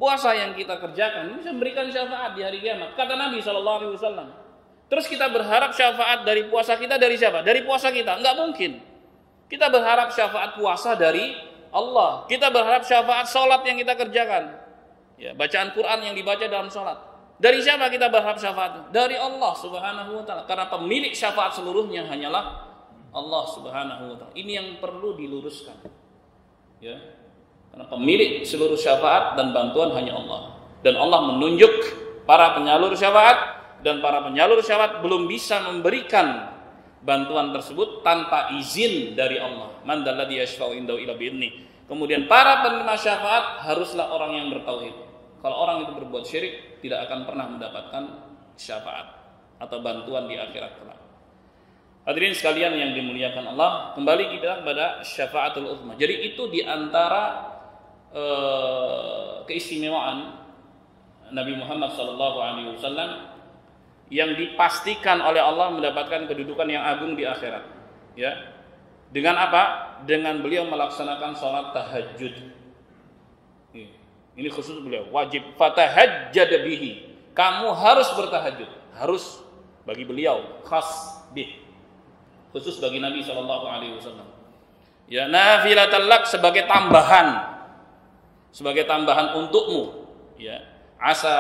Puasa yang kita kerjakan bisa memberikan syafaat di hari kiamat. Kata Nabi SAW. Terus kita berharap syafaat dari puasa kita dari siapa? Dari puasa kita. Enggak mungkin. Kita berharap syafaat puasa dari Allah. Kita berharap syafaat sholat yang kita kerjakan. Ya, bacaan Quran yang dibaca dalam sholat. Dari siapa kita berharap syafaat? Dari Allah Subhanahu wa taala. Karena pemilik syafaat seluruhnya hanyalah Allah Subhanahu wa taala. Ini yang perlu diluruskan. Ya. Karena pemilik seluruh syafaat dan bantuan hanya Allah. Dan Allah menunjuk para penyalur syafaat, dan para penyalur syafaat belum bisa memberikan bantuan tersebut tanpa izin dari Allah. Man dzalladzi yashfa'u indahu illa bi'idznih. Kemudian para penerima syafaat haruslah orang yang bertauhid. Kalau orang itu berbuat syirik, tidak akan pernah mendapatkan syafaat atau bantuan di akhirat kelak. Hadirin sekalian yang dimuliakan Allah, kembali kita kepada syafaatul uzma. Jadi itu di antara keistimewaan Nabi Muhammad SAW yang dipastikan oleh Allah mendapatkan kedudukan yang agung di akhirat. Ya, dengan apa? Dengan beliau melaksanakan sholat tahajud. Ini khusus beliau, wajib fatahajjad bihi. Kamu harus bertahajud, harus bagi beliau khas bih. Khusus bagi Nabi SAW. Ya, nafilatan lak sebagai tambahan untukmu. Ya, asa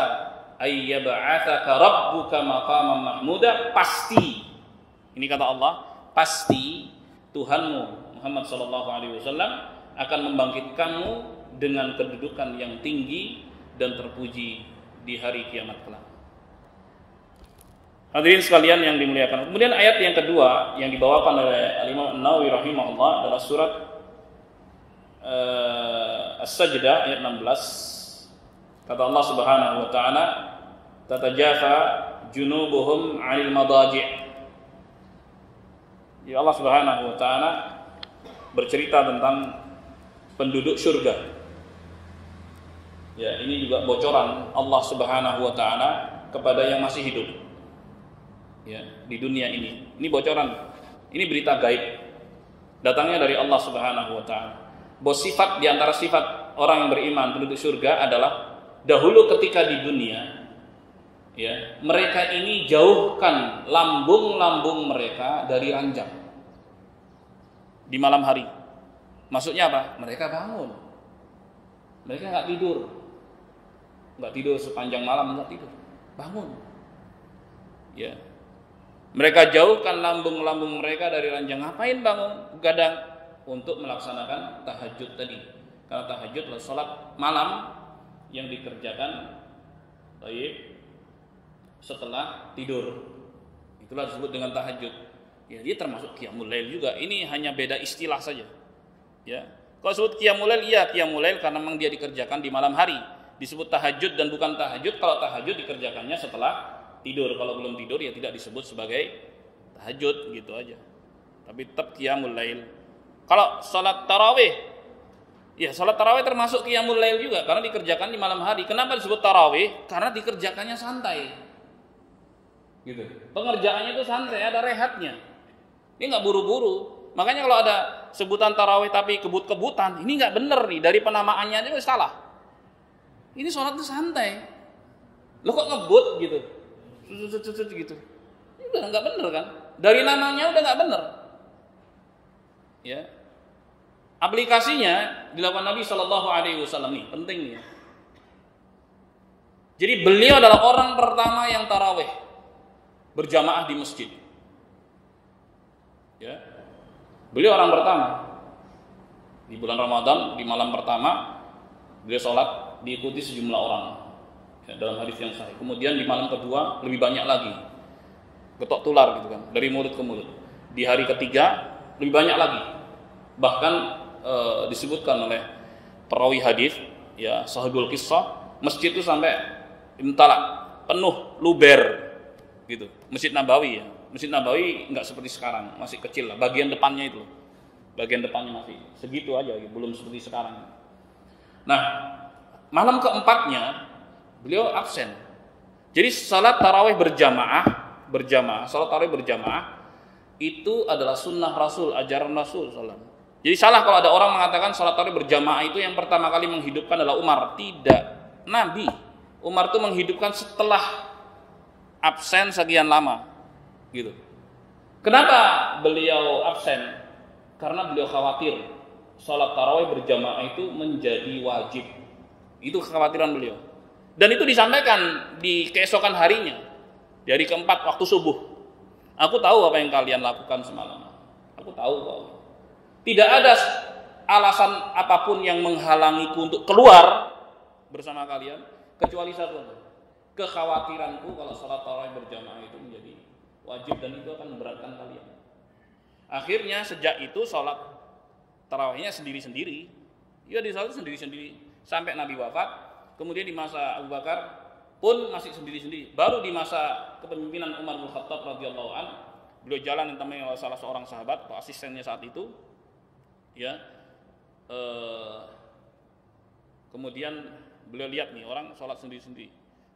ayyab'atsaka rabbuka maqaman mahmuda, pasti. Ini kata Allah, pasti Tuhanmu Muhammad SAW akan membangkitkanmu dengan kedudukan yang tinggi dan terpuji di hari kiamat kelak. Hadirin sekalian yang dimuliakan. Kemudian ayat yang kedua yang dibawakan oleh Imam An-Nawawi rahimahullah adalah surat As-Sajdah ayat 16. Kata Allah Subhanahu wa taala, "Tatajafa junubuhum 'anil madaji'." Ya, Allah Subhanahu wa taala bercerita tentang penduduk surga. Ya, ini juga bocoran Allah Subhanahu wa taala kepada yang masih hidup. Ya, di dunia ini. Ini bocoran. Ini berita gaib. Datangnya dari Allah Subhanahu wa taala. Bahwa sifat di antara sifat orang yang beriman penduduk surga adalah dahulu ketika di dunia, ya, mereka ini jauhkan lambung-lambung mereka dari ranjang di malam hari. Maksudnya apa? Mereka bangun. Mereka nggak tidur sepanjang malam, nggak tidur, bangun. Ya, mereka jauhkan lambung-lambung mereka dari ranjang. Ngapain bangun? Begadang untuk melaksanakan tahajud tadi. Karena tahajud adalah sholat malam yang dikerjakan setelah tidur. Itulah disebut dengan tahajud. Ya, dia termasuk qiyamul lail juga. Ini hanya beda istilah saja. Ya, kalau disebut qiyamul lail, iya qiyamul lail karena memang dia dikerjakan di malam hari. Disebut tahajud dan bukan tahajud kalau tahajud dikerjakannya setelah tidur. Kalau belum tidur ya tidak disebut sebagai tahajud, gitu aja. Tapi tetap qiyamul lail. Kalau salat tarawih, ya salat tarawih termasuk qiyamul lail juga karena dikerjakan di malam hari. Kenapa disebut tarawih? Karena dikerjakannya santai. Gitu. Pengerjaannya itu santai, ada rehatnya. Ini enggak buru-buru. Makanya kalau ada sebutan tarawih tapi kebut-kebutan, ini enggak benar nih, dari penamaannya aja salah. Ini sholat itu santai. Lo kok ngebut gitu? Gitu. Ini udah nggak bener kan? Dari namanya udah nggak bener. Ya. Aplikasinya dilakukan Nabi Shallallahu Alaihi Wasallam nih, penting nih. Jadi beliau adalah orang pertama yang tarawih berjamaah di masjid. Ya. Beliau orang pertama di bulan Ramadan di malam pertama beliau sholat diikuti sejumlah orang, ya, dalam hadis yang sahih. Kemudian di malam kedua lebih banyak lagi, getok tular gitu kan, dari mulut ke mulut. Di hari ketiga lebih banyak lagi. Bahkan disebutkan oleh perawi hadis, ya sahibul qissah, masjid itu sampai imtala, penuh, luber gitu. Masjid Nabawi ya. Masjid Nabawi enggak seperti sekarang, masih kecil lah, bagian depannya itu. Bagian depannya masih segitu aja, belum seperti sekarang. Nah, malam keempatnya beliau absen. Jadi salat tarawih berjamaah, salat tarawih berjamaah itu adalah sunnah Rasul, ajaran Rasul SAW. Jadi salah kalau ada orang mengatakan salat tarawih berjamaah itu yang pertama kali menghidupkan adalah Umar. Tidak, Nabi. Umar itu menghidupkan setelah absen sekian lama, gitu. Kenapa beliau absen? Karena beliau khawatir salat tarawih berjamaah itu menjadi wajib. Itu kekhawatiran beliau. Dan itu disampaikan di keesokan harinya, di hari keempat waktu subuh. Aku tahu apa yang kalian lakukan semalam. Aku tahu kok. Tidak ada alasan apapun yang menghalangiku untuk keluar bersama kalian kecuali satu, kekhawatiranku kalau salat tarawih berjamaah itu menjadi wajib dan itu akan memberatkan kalian. Akhirnya sejak itu sholat tarawihnya sendiri-sendiri. Ya di sholat sendiri-sendiri sampai Nabi wafat. Kemudian di masa Abu Bakar pun masih sendiri-sendiri. Baru di masa kepemimpinan Umar bin Khattab radhiyallahu an, beliau jalan yang namanya salah seorang sahabat atau asistennya saat itu, ya. Kemudian beliau lihat nih orang sholat sendiri-sendiri.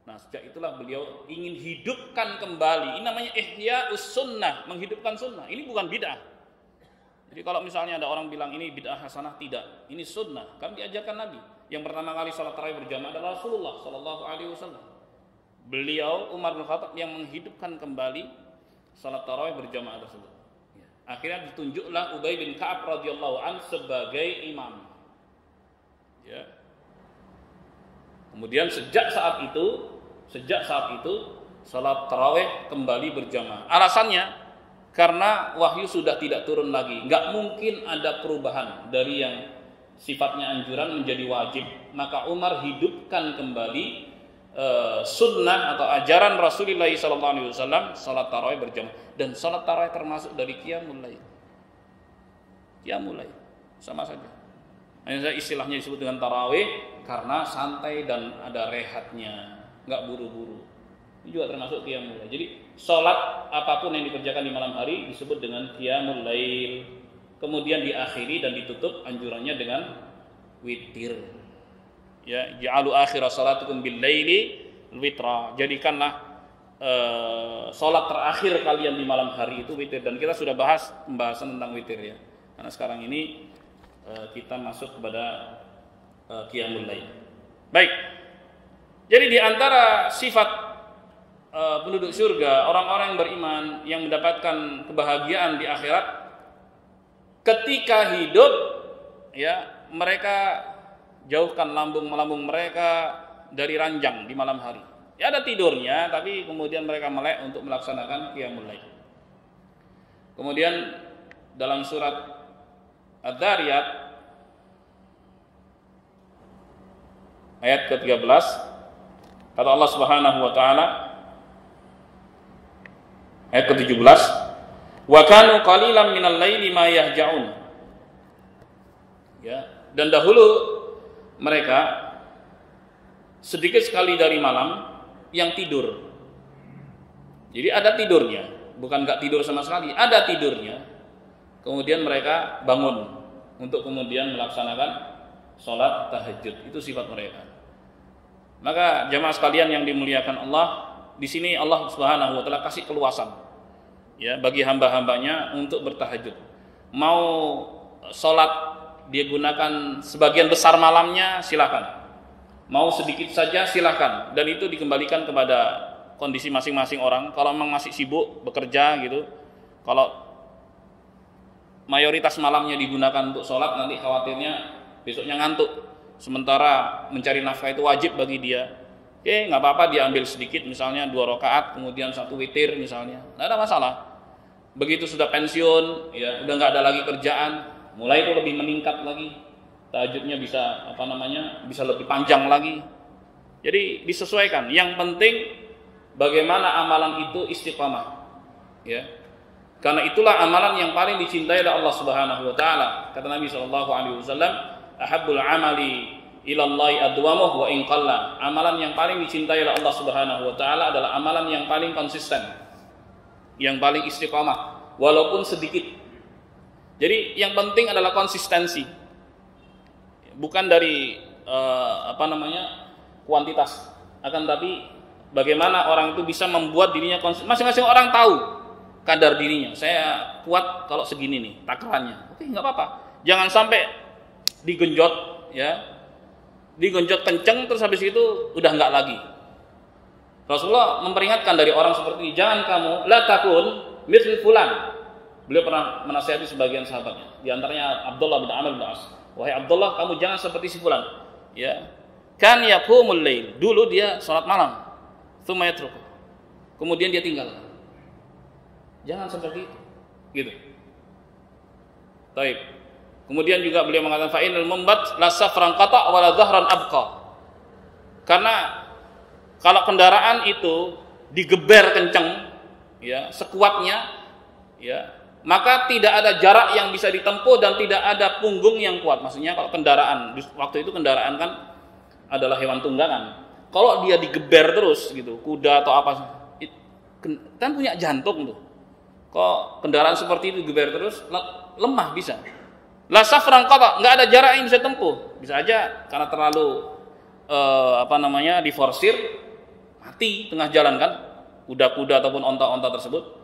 Nah sejak itulah beliau ingin hidupkan kembali. Ini namanya ihya'us sunnah, menghidupkan sunnah. Ini bukan bid'ah. Jadi kalau misalnya ada orang bilang ini bid'ah hasanah, tidak. Ini sunnah, kan diajarkan Nabi. Yang pertama kali sholat tarawih berjamaah adalah Rasulullah Sallallahu Alaihi Wasallam. Beliau Umar bin Khattab yang menghidupkan kembali sholat tarawih berjamaah tersebut. Akhirnya ditunjuklah Ubay bin Ka'ab radhiyallahu an sebagai imam. Ya. Kemudian sejak saat itu salat tarawih kembali berjamaah. Alasannya karena wahyu sudah tidak turun lagi. Enggak mungkin ada perubahan dari yang sifatnya anjuran menjadi wajib. Maka Umar hidupkan kembali sunnah atau ajaran Rasulullah SAW salat tarawih berjamaah. Dan salat tarawih termasuk dari qiyamul lail. Qiyamul lail sama saja. Hanya istilahnya disebut dengan tarawih karena santai dan ada rehatnya, nggak buru-buru. Ini juga termasuk qiyamul lail. Jadi salat apapun yang dikerjakan di malam hari disebut dengan qiyamul lail. Kemudian diakhiri dan ditutup anjurannya dengan witir. Ya, ja'alu akhir salatukum bil laili witra. Jadikanlah salat terakhir kalian di malam hari itu witir, dan kita sudah bahas pembahasan tentang witir ya. Karena sekarang ini kita masuk kepada qiyamul lail. Baik. Jadi di antara sifat penduduk surga, orang-orang yang beriman yang mendapatkan kebahagiaan di akhirat, ketika hidup ya mereka jauhkan lambung mereka dari ranjang di malam hari. Ya ada tidurnya, tapi kemudian mereka melek untuk melaksanakan qiyamul lail. Kemudian dalam surat Ad-Dariyat ayat ke-13 kata Allah Subhanahu wa taala, ayat ke-17, wa kanu qalilan minal laili ma yahja'un. Ya, dan dahulu mereka sedikit sekali dari malam yang tidur. Jadi ada tidurnya, bukan enggak tidur sama sekali, ada tidurnya. Kemudian mereka bangun untuk kemudian melaksanakan sholat tahajud. Itu sifat mereka. Maka jamaah sekalian yang dimuliakan Allah, di sini Allah Subhanahu wa taala kasih keluasan ya bagi hamba-hambanya untuk bertahajud. Mau sholat dia gunakan sebagian besar malamnya, silakan. Mau sedikit saja silakan, dan itu dikembalikan kepada kondisi masing-masing orang. Kalau memang masih sibuk bekerja gitu, kalau mayoritas malamnya digunakan untuk sholat, nanti khawatirnya besoknya ngantuk. Sementara mencari nafkah itu wajib bagi dia. Oke, nggak apa-apa dia ambil sedikit, misalnya 2 rakaat, kemudian 1 witir misalnya, nggak ada masalah. Begitu sudah pensiun, ya udah nggak ada lagi kerjaan, mulai itu lebih meningkat lagi. Tahajudnya bisa bisa lebih panjang lagi. Jadi disesuaikan. Yang penting bagaimana amalan itu istiqamah. Ya. Karena itulah amalan yang paling dicintai oleh Allah Subhanahu wa taala. Kata Nabi sallallahu alaihi wasallam, "Ahabbul amali ila Allah adwamuhu wa in qalla." Amalan yang paling dicintai oleh Allah Subhanahu wa taala adalah amalan yang paling konsisten. Yang paling istiqamah walaupun sedikit. Jadi yang penting adalah konsistensi. Bukan dari kuantitas, akan tapi bagaimana orang itu bisa membuat dirinya konsisten. Masing-masing orang tahu kadar dirinya. Saya kuat kalau segini nih takarannya. Oke, nggak apa-apa. Jangan sampai digenjot ya. Digenjot kenceng terus habis itu udah nggak lagi. Rasulullah memperingatkan dari orang seperti ini, jangan kamu la takun mithl fulan. Beliau pernah menasihati sebagian sahabatnya, di antaranya Abdullah bin Amr bin As. Wahai Abdullah, kamu jangan seperti si fulan. Ya. Kan yaqumul lail. Dulu dia salat malam. Tsumma yatruku. Kemudian dia tinggal. Jangan seperti itu. Gitu. Baik. Kemudian juga beliau mengatakan fa'inal mumbat la safran qata' wa la dhahran abqa. Karena kalau kendaraan itu digeber kenceng ya, sekuatnya ya, maka tidak ada jarak yang bisa ditempuh dan tidak ada punggung yang kuat. Maksudnya kalau kendaraan, waktu itu kendaraan kan adalah hewan tunggangan. Kalau dia digeber terus gitu, kuda atau apa, kan punya jantung tuh. Kalau kendaraan seperti itu digeber terus, lemah bisa. La safran qata, enggak ada jarak yang bisa tempuh. Bisa aja karena terlalu diforsir, mati tengah jalan kan, kuda-kuda ataupun onta-onta tersebut.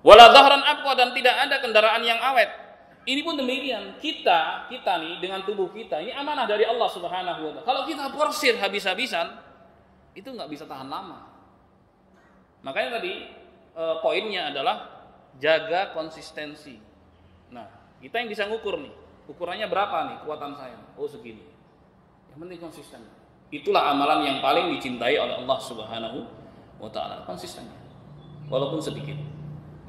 Wala dhahran aqwa, dan tidak ada kendaraan yang awet. Ini pun demikian. Kita nih dengan tubuh kita ini amanah dari Allah Subhanahu wa taala. Kalau kita porsir habis-habisan, itu nggak bisa tahan lama. Makanya tadi poinnya adalah jaga konsistensi. Nah, kita yang bisa ngukur nih. Ukurannya berapa nih kekuatan saya? Oh, segini. Yang penting konsisten. Itulah amalan yang paling dicintai oleh Allah Subhanahu wa taala, konsistennya. Walaupun sedikit.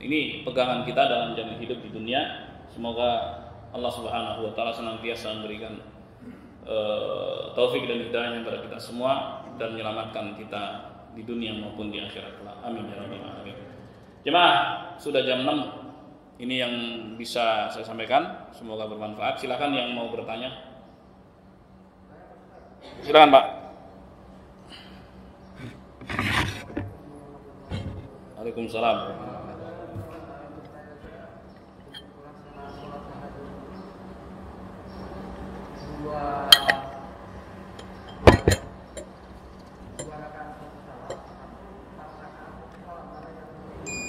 Ini pegangan kita dalam jalan hidup di dunia. Semoga Allah Subhanahu wa taala senantiasa memberikan taufik dan hidayah kepada kita semua dan menyelamatkan kita di dunia maupun di akhirat kelak. Amin ya rabbal alamin. Jemaah, sudah jam 6. Ini yang bisa saya sampaikan. Semoga bermanfaat. Silakan yang mau bertanya. Silakan, Pak. Waalaikumsalam.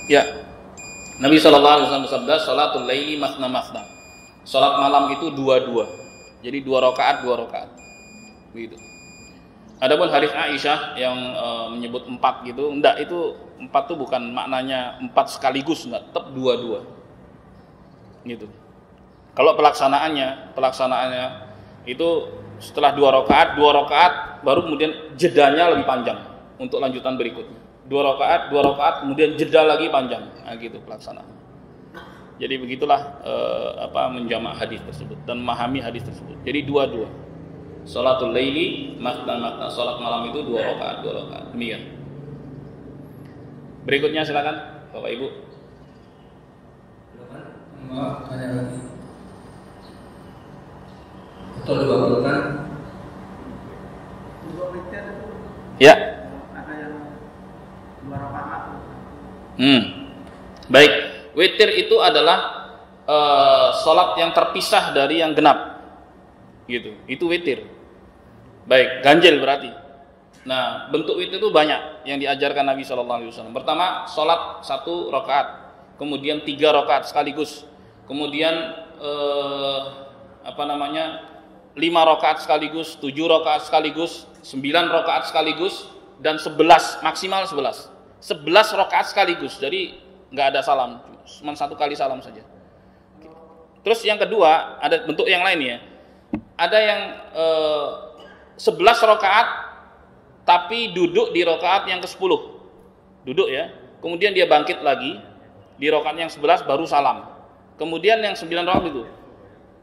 Ya, Nabi SAW bersabda, salatul laili masna masna. Salat malam itu dua-dua. Jadi 2 rakaat. Begitu. Adapun hadis Aisyah yang menyebut 4 gitu, enggak, itu 4 itu bukan maknanya 4 sekaligus, enggak, tetap 2-2. Gitu. Kalau pelaksanaannya itu setelah 2 rakaat baru kemudian jedanya lebih panjang untuk lanjutan berikutnya. 2 rakaat kemudian jeda lagi panjang. Nah, gitu pelaksanaan. Jadi begitulah menjamak hadis tersebut dan memahami hadis tersebut. Jadi 2-2. Salatul laili makna salat malam itu 2 rakaat. Demikian. Berikutnya silakan Bapak Ibu. Maaf, tanya lagi. Betul diwakilkan? Ya. Baik, witir itu adalah salat yang terpisah dari yang genap. Gitu. Itu witir. Baik, ganjil berarti. Nah, bentuk witir itu banyak yang diajarkan Nabi SAW. Pertama, salat 1 rakaat, kemudian 3 rakaat sekaligus, kemudian 5 rakaat sekaligus, 7 rakaat sekaligus, 9 rakaat sekaligus, dan 11, maksimal 11. 11 rakaat sekaligus, jadi nggak ada salam, cuma 1 kali salam saja. Terus yang kedua, ada bentuk yang lain ya. Ada yang 11 rakaat tapi duduk di rakaat yang ke-10. Duduk ya. Kemudian dia bangkit lagi di rakaat yang 11 baru salam. Kemudian yang 9 rakaat itu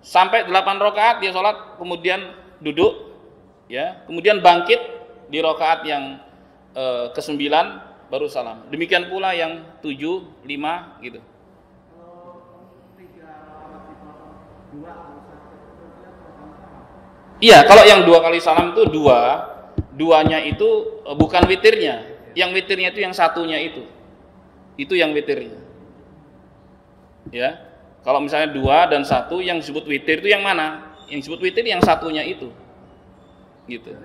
sampai 8 rakaat dia sholat, kemudian duduk ya. Kemudian bangkit di rakaat yang ke-9 baru salam. Demikian pula yang 7, 5 gitu. Iya, kalau yang 2 kali salam itu duanya itu bukan witirnya. Yang witirnya itu yang satunya itu. Itu yang witirnya. Ya. Kalau misalnya 2 dan 1 yang disebut witir itu yang mana? Yang disebut witir yang satunya itu. Gitu.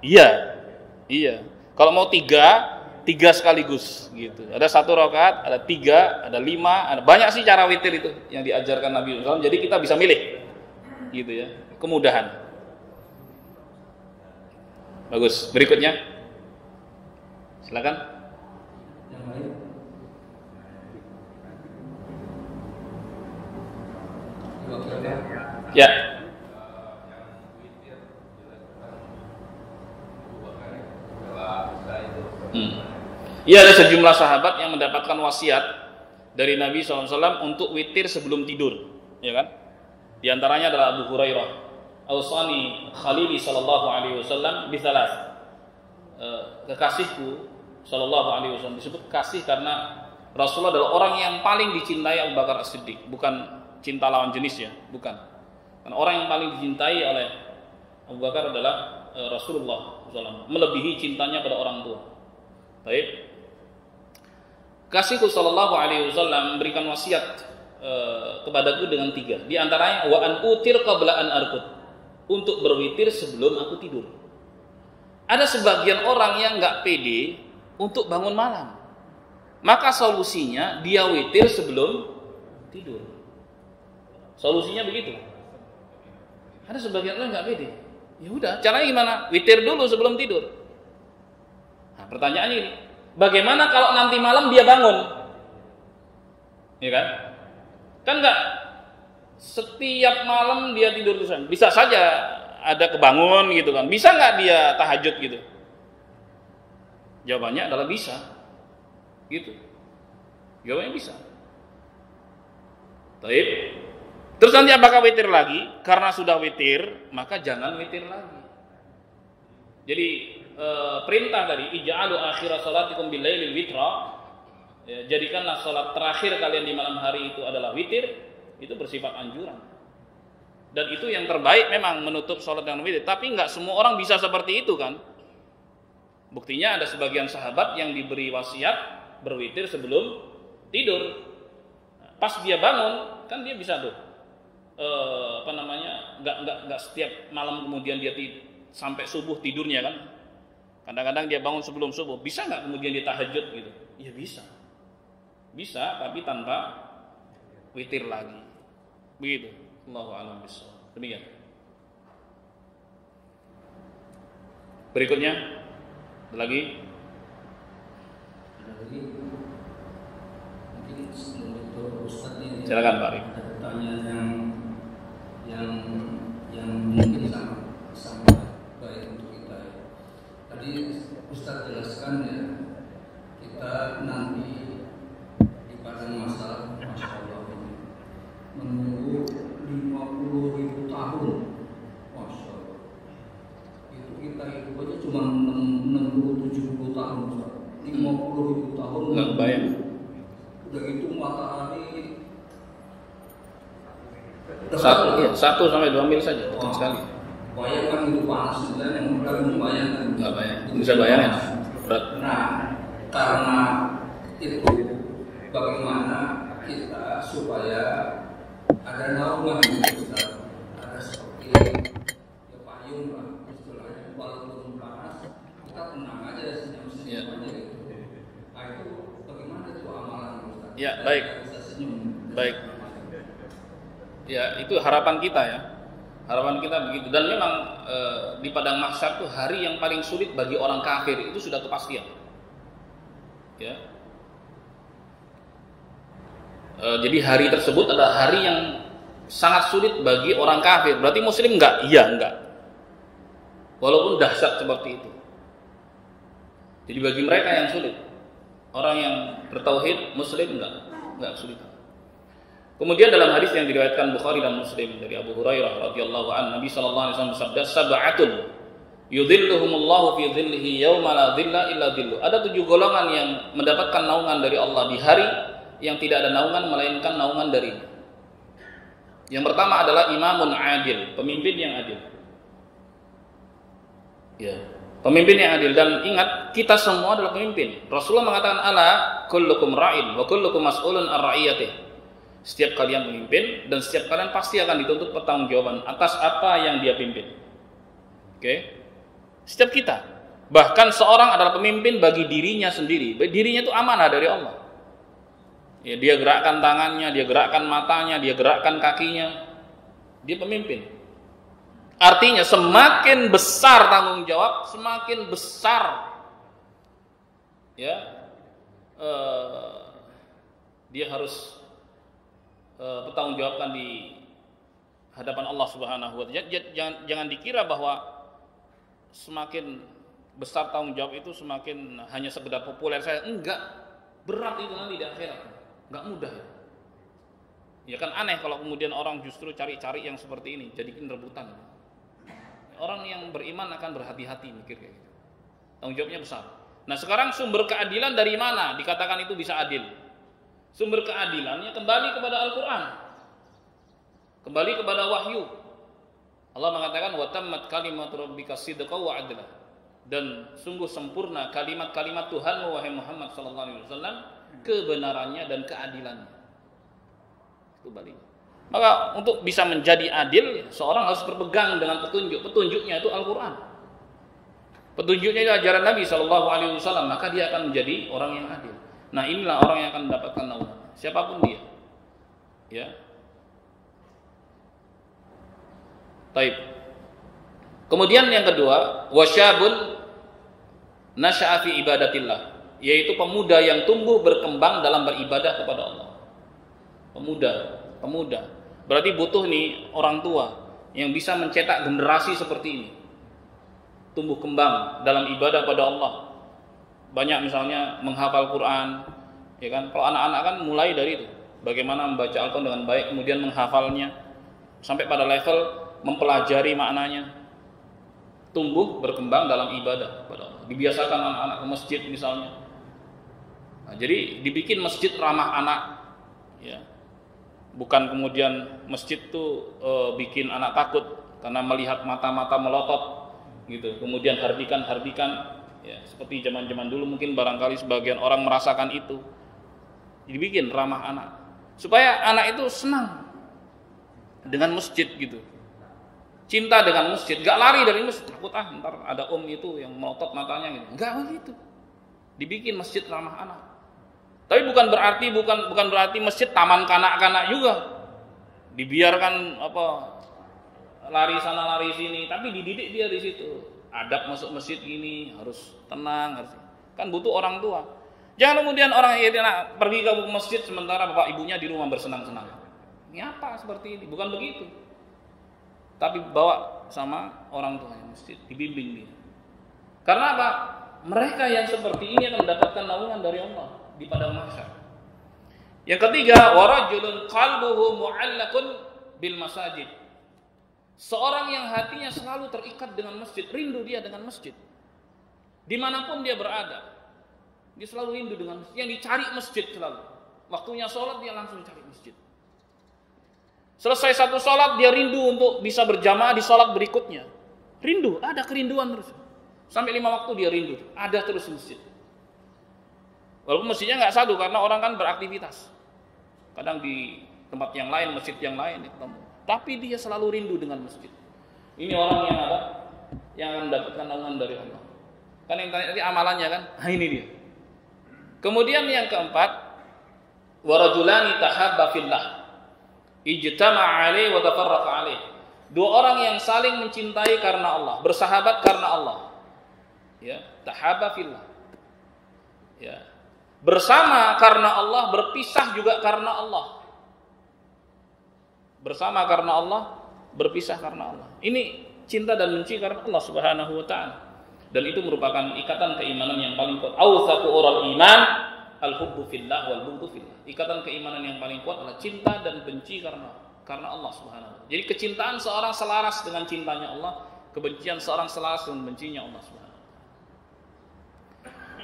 Iya. Kalau mau 3 sekaligus gitu. Ada 1 rakaat, ada 3, ada 5, ada banyak sih cara witir itu yang diajarkan Nabi SAW. Jadi kita bisa milih. Gitu ya. Kemudahan. Bagus. Berikutnya. Silakan. Yang lain. Ya. Iya, ada sejumlah sahabat yang mendapatkan wasiat dari Nabi SAW untuk witir sebelum tidur, ya kan? Di antaranya adalah Abu Hurairah, Ausani Khalili sallallahu alaihi wasallam bithalas. Kekasihku sallallahu alaihi wasallam, disebut kasih karena Rasulullah adalah orang yang paling dicintai Abu Bakar As-Siddiq, bukan cinta lawan jenis ya, bukan. Karena orang yang paling dicintai oleh Abu Bakar adalah Rasulullah SAW, melebihi cintanya pada orang tua. Baik. Kasihku Sallallahu Alaihi Wasallam memberikan wasiat kepadaku dengan 3. Di antaranya wa an utir qabla an arqud, untuk berwitir sebelum aku tidur. Ada sebagian orang yang nggak pede untuk bangun malam, maka solusinya dia witir sebelum tidur. Solusinya begitu. Ada sebagian orang nggak pede. Ya udah, caranya gimana? Witir dulu sebelum tidur. Nah, pertanyaannya ini, bagaimana kalau nanti malam dia bangun? Ya kan? Kan nggak setiap malam dia tidur terusan. Bisa saja ada kebangun gitu kan. Bisa nggak dia tahajud gitu? Jawabannya adalah bisa. Gitu. Jawabannya bisa. Baik. Terus nanti apakah witir lagi? Karena sudah witir, maka jangan witir lagi. Jadi perintah tadi, ij'alu akhira salatikum billailil witra. Ya, jadikanlah salat terakhir kalian di malam hari itu adalah witir, itu bersifat anjuran. Dan itu yang terbaik memang menutup salat dengan witir, tapi enggak semua orang bisa seperti itu kan? Buktinya ada sebagian sahabat yang diberi wasiat berwitir sebelum tidur. Pas dia bangun, kan dia bisa tuh nggak setiap malam kemudian dia sampai subuh tidurnya kan. Kadang-kadang dia bangun sebelum subuh. Bisa nggak kemudian dia tahajud gitu? Ya bisa. Bisa, tapi tanpa witir lagi. Begitu. Allahu a'lam bishawab. Demikian. Berikutnya ada lagi. Mungkin sebelum Ustaz ini. Silakan Pak Rik. Ada pertanyaan yang mungkin sangat baik untuk kita. Tadi Ustaz jelaskan ya, kita nanti di padang mahsyar, Masya Allah ini menunggu 50.000 tahun. Masya Allah. Itu kita itu aja cuma 60-70 tahun. 50.000 tahun. Nggak bayang. Udah gitu matahari Satu sampai 2 mil saja, dekat sekali. Bayangkan itu panas, sebenarnya yang mudah membayangkan. Nggak bayang, bisa bayangin. Berat. Nah, karena itu bagaimana kita supaya ada naungan Ustaz, ada seperti ya payung lah istilahnya, walaupun panas kita tenang aja, senyum-senyum aja gitu. Nah itu bagaimana itu amalan Ustaz? Ya, baik. Bisa senyum. Baik. Ya, itu harapan kita ya. Harapan kita begitu. Dan memang di padang mahsyar itu hari yang paling sulit bagi orang kafir, itu sudah kepastian. Ya. Jadi hari tersebut adalah hari yang sangat sulit bagi orang kafir. Berarti muslim enggak? Iya, enggak. Walaupun dahsyat seperti itu. Jadi bagi mereka yang sulit. Orang yang bertauhid muslim enggak sulit. Kemudian dalam hadis yang diriwayatkan Bukhari dan Muslim dari Abu Hurairah radhiyallahu anhu, Nabi sallallahu alaihi wasallam bersabda, "Sab'atun yudhilluhumullahu fi dhillihi yauma la dhilla illa dhilluh." Ada 7 golongan yang mendapatkan naungan dari Allah di hari yang tidak ada naungan melainkan naungan darinya. Yang pertama adalah imamun adil, pemimpin yang adil. Ya, pemimpin yang adil. Dan ingat, kita semua adalah pemimpin. Rasulullah mengatakan, "Ala kullukum ra'in wa kullukum mas'ulun ar ra'iyatihi." Setiap kalian pemimpin dan setiap kalian pasti akan dituntut pertanggungjawaban atas apa yang dia pimpin. Oke? Setiap kita. Bahkan seorang adalah pemimpin bagi dirinya sendiri. Dirinya itu amanah dari Allah. Ya, dia gerakkan tangannya, dia gerakkan matanya, dia gerakkan kakinya. Dia pemimpin. Artinya semakin besar tanggung jawab, semakin besar ya dia harus bertanggungjawabkan di hadapan Allah Subhanahu wa taala. Jangan dikira bahwa semakin besar tanggung jawab itu semakin hanya sekedar populer saya. Enggak. Berat itu nanti di akhirat. Enggak mudah. Ya kan aneh kalau kemudian orang justru cari-cari yang seperti ini, jadikan rebutan. Orang yang beriman akan berhati-hati mikir kayak gitu. Tanggung jawabnya besar. Nah, sekarang sumber keadilan dari mana dikatakan itu bisa adil? Sumber keadilannya kembali kepada Al-Quran, kembali kepada wahyu. Allah mengatakan wa tammat kalimat rabbika sidqan wa adla, dan sungguh sempurna kalimat-kalimat Tuhanmu wahai Muhammad sallallahu alaihi wasallam, kebenarannya dan keadilannya. Itu balik. Maka untuk bisa menjadi adil, seorang harus berpegang dengan petunjuk. Petunjuknya itu Al-Quran. Petunjuknya itu ajaran Nabi sallallahu alaihi wasallam, maka dia akan menjadi orang yang adil. Nah, inilah orang yang akan mendapatkan naungan, siapapun dia. Ya. Taib. Kemudian yang kedua, wasyabun nasya'a fi ibadatillah, yaitu pemuda yang tumbuh berkembang dalam beribadah kepada Allah. Pemuda. Berarti butuh nih orang tua yang bisa mencetak generasi seperti ini. Tumbuh kembang dalam ibadah pada Allah. Banyak misalnya menghafal Quran, ya kan? Kalau anak-anak kan mulai dari itu, bagaimana membaca Al-Quran dengan baik, kemudian menghafalnya sampai pada level mempelajari maknanya. Tumbuh berkembang dalam ibadah pada Allah. Dibiasakan anak-anak ke masjid misalnya. Nah, jadi dibikin masjid ramah anak, ya. Bukan kemudian masjid tuh bikin anak takut karena melihat mata-mata melotot gitu. Kemudian hardikan, ya, seperti zaman-zaman dulu mungkin barangkali sebagian orang merasakan itu. Dibikin ramah anak supaya anak itu senang dengan masjid gitu. Cinta dengan masjid, gak lari dari masjid, takut ntar ada itu yang melotot matanya gitu. Enggak begitu. Dibikin masjid ramah anak. Tapi bukan berarti masjid taman kanak-kanak juga. Dibiarkan lari sana lari sini, tapi dididik dia di situ. Adab masuk masjid gini, harus tenang, harus. Kan butuh orang tua. Jangan kemudian orang pergi ke masjid sementara bapak ibunya di rumah bersenang-senang. Ini apa seperti ini? Bukan begitu. Tapi bawa sama orang tuanya masjid, dibimbing dia. Karena apa? Mereka yang seperti ini akan mendapatkan naungan dari Allah di padang mahsyar. Yang ketiga, warajulun qalbuhu mu'allaqun bil masajid. Seorang yang hatinya selalu terikat dengan masjid, rindu dia dengan masjid. Dimanapun dia berada, dia selalu rindu dengan masjid. Yang dicari masjid selalu. Waktunya sholat dia langsung cari masjid. Selesai satu sholat dia rindu untuk bisa berjamaah di sholat berikutnya. Rindu, ada kerinduan terus. Sampai 5 waktu dia rindu, ada terus masjid. Walaupun masjidnya nggak satu karena orang kan beraktivitas. Kadang di tempat yang lain, masjid yang lain ketemu. Tapi dia selalu rindu dengan masjid. Ini orang yang apa? Yang akan mendapatkan naungan dari Allah. Kan yang tanya tadi amalannya kan? Nah, ini dia. Kemudian yang keempat, warajulani tahabba fillah, ijtama'a alaihi wa tafarraqa alaihi. Dua orang yang saling mencintai karena Allah, bersahabat karena Allah. Ya, tahabba fillah. Ya. Bersama karena Allah, berpisah juga karena Allah. Bersama karena Allah, berpisah karena Allah. Ini cinta dan benci karena Allah Subhanahu wa taala. Dan itu merupakan ikatan keimanan yang paling kuat. Awsaqu ural iman al-hubbu fillah wal bughdu fillah. Ikatan keimanan yang paling kuat adalah cinta dan benci karena Allah Subhanahu wa taala. Jadi kecintaan seorang selaras dengan cintanya Allah, kebencian seorang selaras dengan bencinya Allah Subhanahu.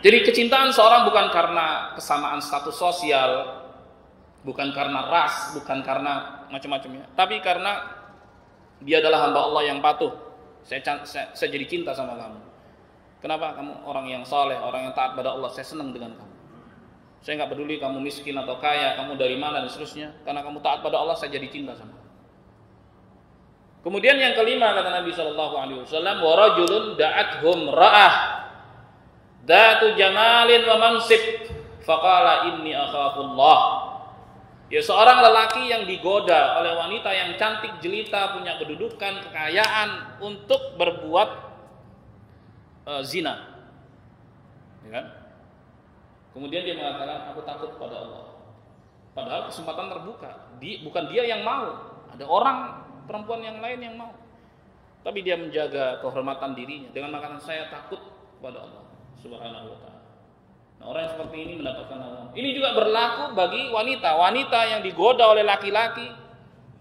Jadi kecintaan seorang bukan karena kesamaan status sosial, bukan karena ras, bukan karena macam-macamnya, tapi karena dia adalah hamba Allah yang patuh. Saya jadi cinta sama kamu. Kenapa? Kamu orang yang saleh, orang yang taat pada Allah. Saya senang dengan kamu. Saya nggak peduli kamu miskin atau kaya, kamu dari mana dan seterusnya. Karena kamu taat pada Allah, saya jadi cinta sama kamu. Kemudian yang kelima kata Nabi SAW, wa rajulun da'athum ra'ah datu jamalin wa mansib faqala inni akhafullah. Ya, seorang lelaki yang digoda oleh wanita yang cantik jelita, punya kedudukan, kekayaan untuk berbuat zina. Ya kan? Kemudian dia mengatakan, aku takut pada Allah. Padahal kesempatan terbuka. Bukan dia yang mau, ada orang perempuan yang lain yang mau. Tapi dia menjaga kehormatan dirinya dengan mengatakan, saya takut pada Allah Subhanahu wa ta'ala. Nah, orang yang seperti ini mendapatkan naungan. Ini juga berlaku bagi wanita yang digoda oleh laki-laki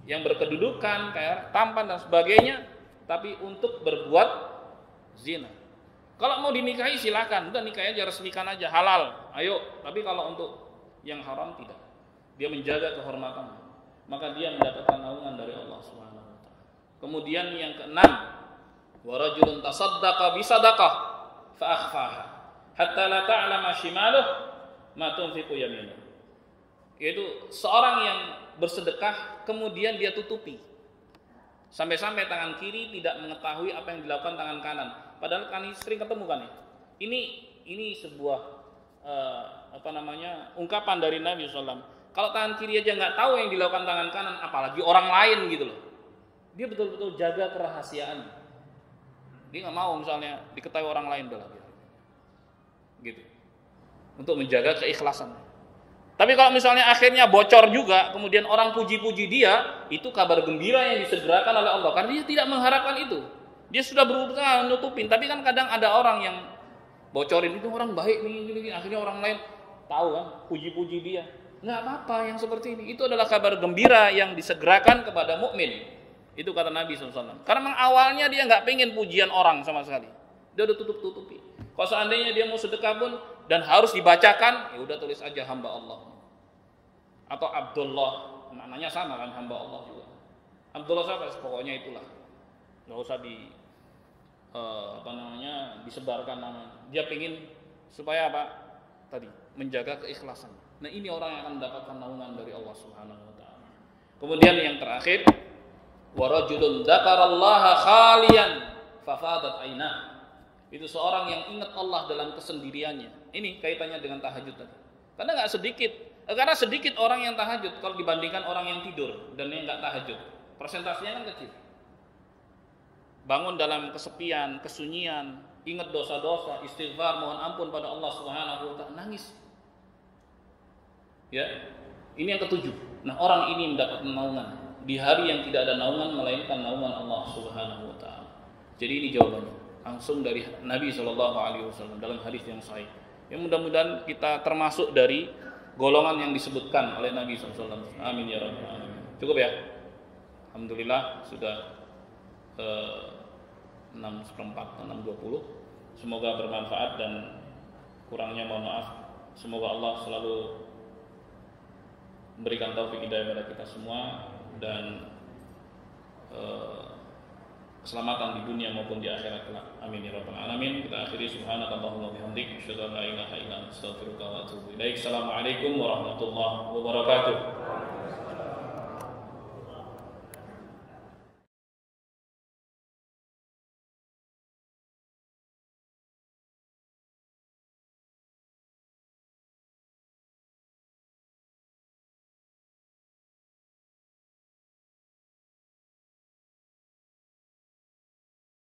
yang berkedudukan, kayak tampan dan sebagainya, tapi untuk berbuat zina. Kalau mau dinikahi silakan, udah nikahi aja, resmikan aja, halal. Ayo, tapi kalau untuk yang haram tidak. dia menjaga kehormatannya, maka dia mendapatkan naungan dari Allah Subhanahu wa taala. Kemudian yang keenam, wa rajulun tasaddaqa bi sadaqah fa akhfaha hatta la ta'lama shimaluhu ma tunfiqu yaminuhu. Yaitu seorang yang bersedekah kemudian dia tutupi sampai-sampai tangan kiri tidak mengetahui apa yang dilakukan tangan kanan. Padahal kan sering ketemu kan ya. Ini sebuah ungkapan dari Nabi SAW. Kalau tangan kiri aja nggak tahu yang dilakukan tangan kanan, apalagi orang lain gitu loh. Dia betul-betul jaga kerahasiaan. Dia nggak mau misalnya diketahui orang lain dalam gitu. Untuk menjaga keikhlasan. Tapi kalau misalnya akhirnya bocor juga, kemudian orang puji-puji dia, itu kabar gembira yang disegerakan oleh Allah. Karena dia tidak mengharapkan itu. Dia sudah berusaha nutupin. Tapi kan kadang ada orang yang bocorin, itu orang baik nih. Akhirnya orang lain tahu kan, puji-puji dia. Nggak apa-apa yang seperti ini. Itu adalah kabar gembira yang disegerakan kepada mukmin. Itu kata Nabi SAW. Karena memang awalnya dia nggak pengen pujian orang sama sekali. Dia udah tutup-tutupi. Kalau seandainya dia mau sedekah pun dan harus dibacakan, ya udah tulis aja hamba Allah. Atau Abdullah, maknanya sama kan, hamba Allah juga. Abdullah siapa? Pokoknya itulah. Nggak usah disebarkan nama. Dia pengin supaya apa? Tadi menjaga keikhlasan. Nah, ini orang yang akan mendapatkan naungan dari Allah Subhanahu wa taala. Kemudian yang terakhir, wa rajulun dzakarallaha khaliyan fafadat ainah. Itu seorang yang ingat Allah dalam kesendiriannya. Ini kaitannya dengan tahajud tadi. Karena sedikit orang yang tahajud kalau dibandingkan orang yang tidur dan yang enggak tahajud. Persentasenya kan kecil. Bangun dalam kesepian, kesunyian, ingat dosa-dosa, istighfar, mohon ampun pada Allah Subhanahu wa taala, nangis. Ya. Ini yang ketujuh. Nah, orang ini mendapat naungan di hari yang tidak ada naungan melainkan naungan Allah Subhanahu wa taala. Jadi ini jawabannya. Langsung dari Nabi SAW dalam hadis yang sahih. Yang mudah-mudahan kita termasuk dari golongan yang disebutkan oleh Nabi SAW. Amin ya rabbal alamin. Cukup ya. Alhamdulillah sudah 6:04, 6:20. Semoga bermanfaat dan kurangnya mohon maaf. Semoga Allah selalu memberikan taufik hidayah kepada kita semua dan keselamatan di dunia maupun di akhirat kelak. Amin ya rabbal alamin. Kita akhiri subhanakallahumma wa bihamdik asyhadu an la ilaha illa anta astaghfiruka wa atubu ilaik. Assalamualaikum warahmatullahi wabarakatuh.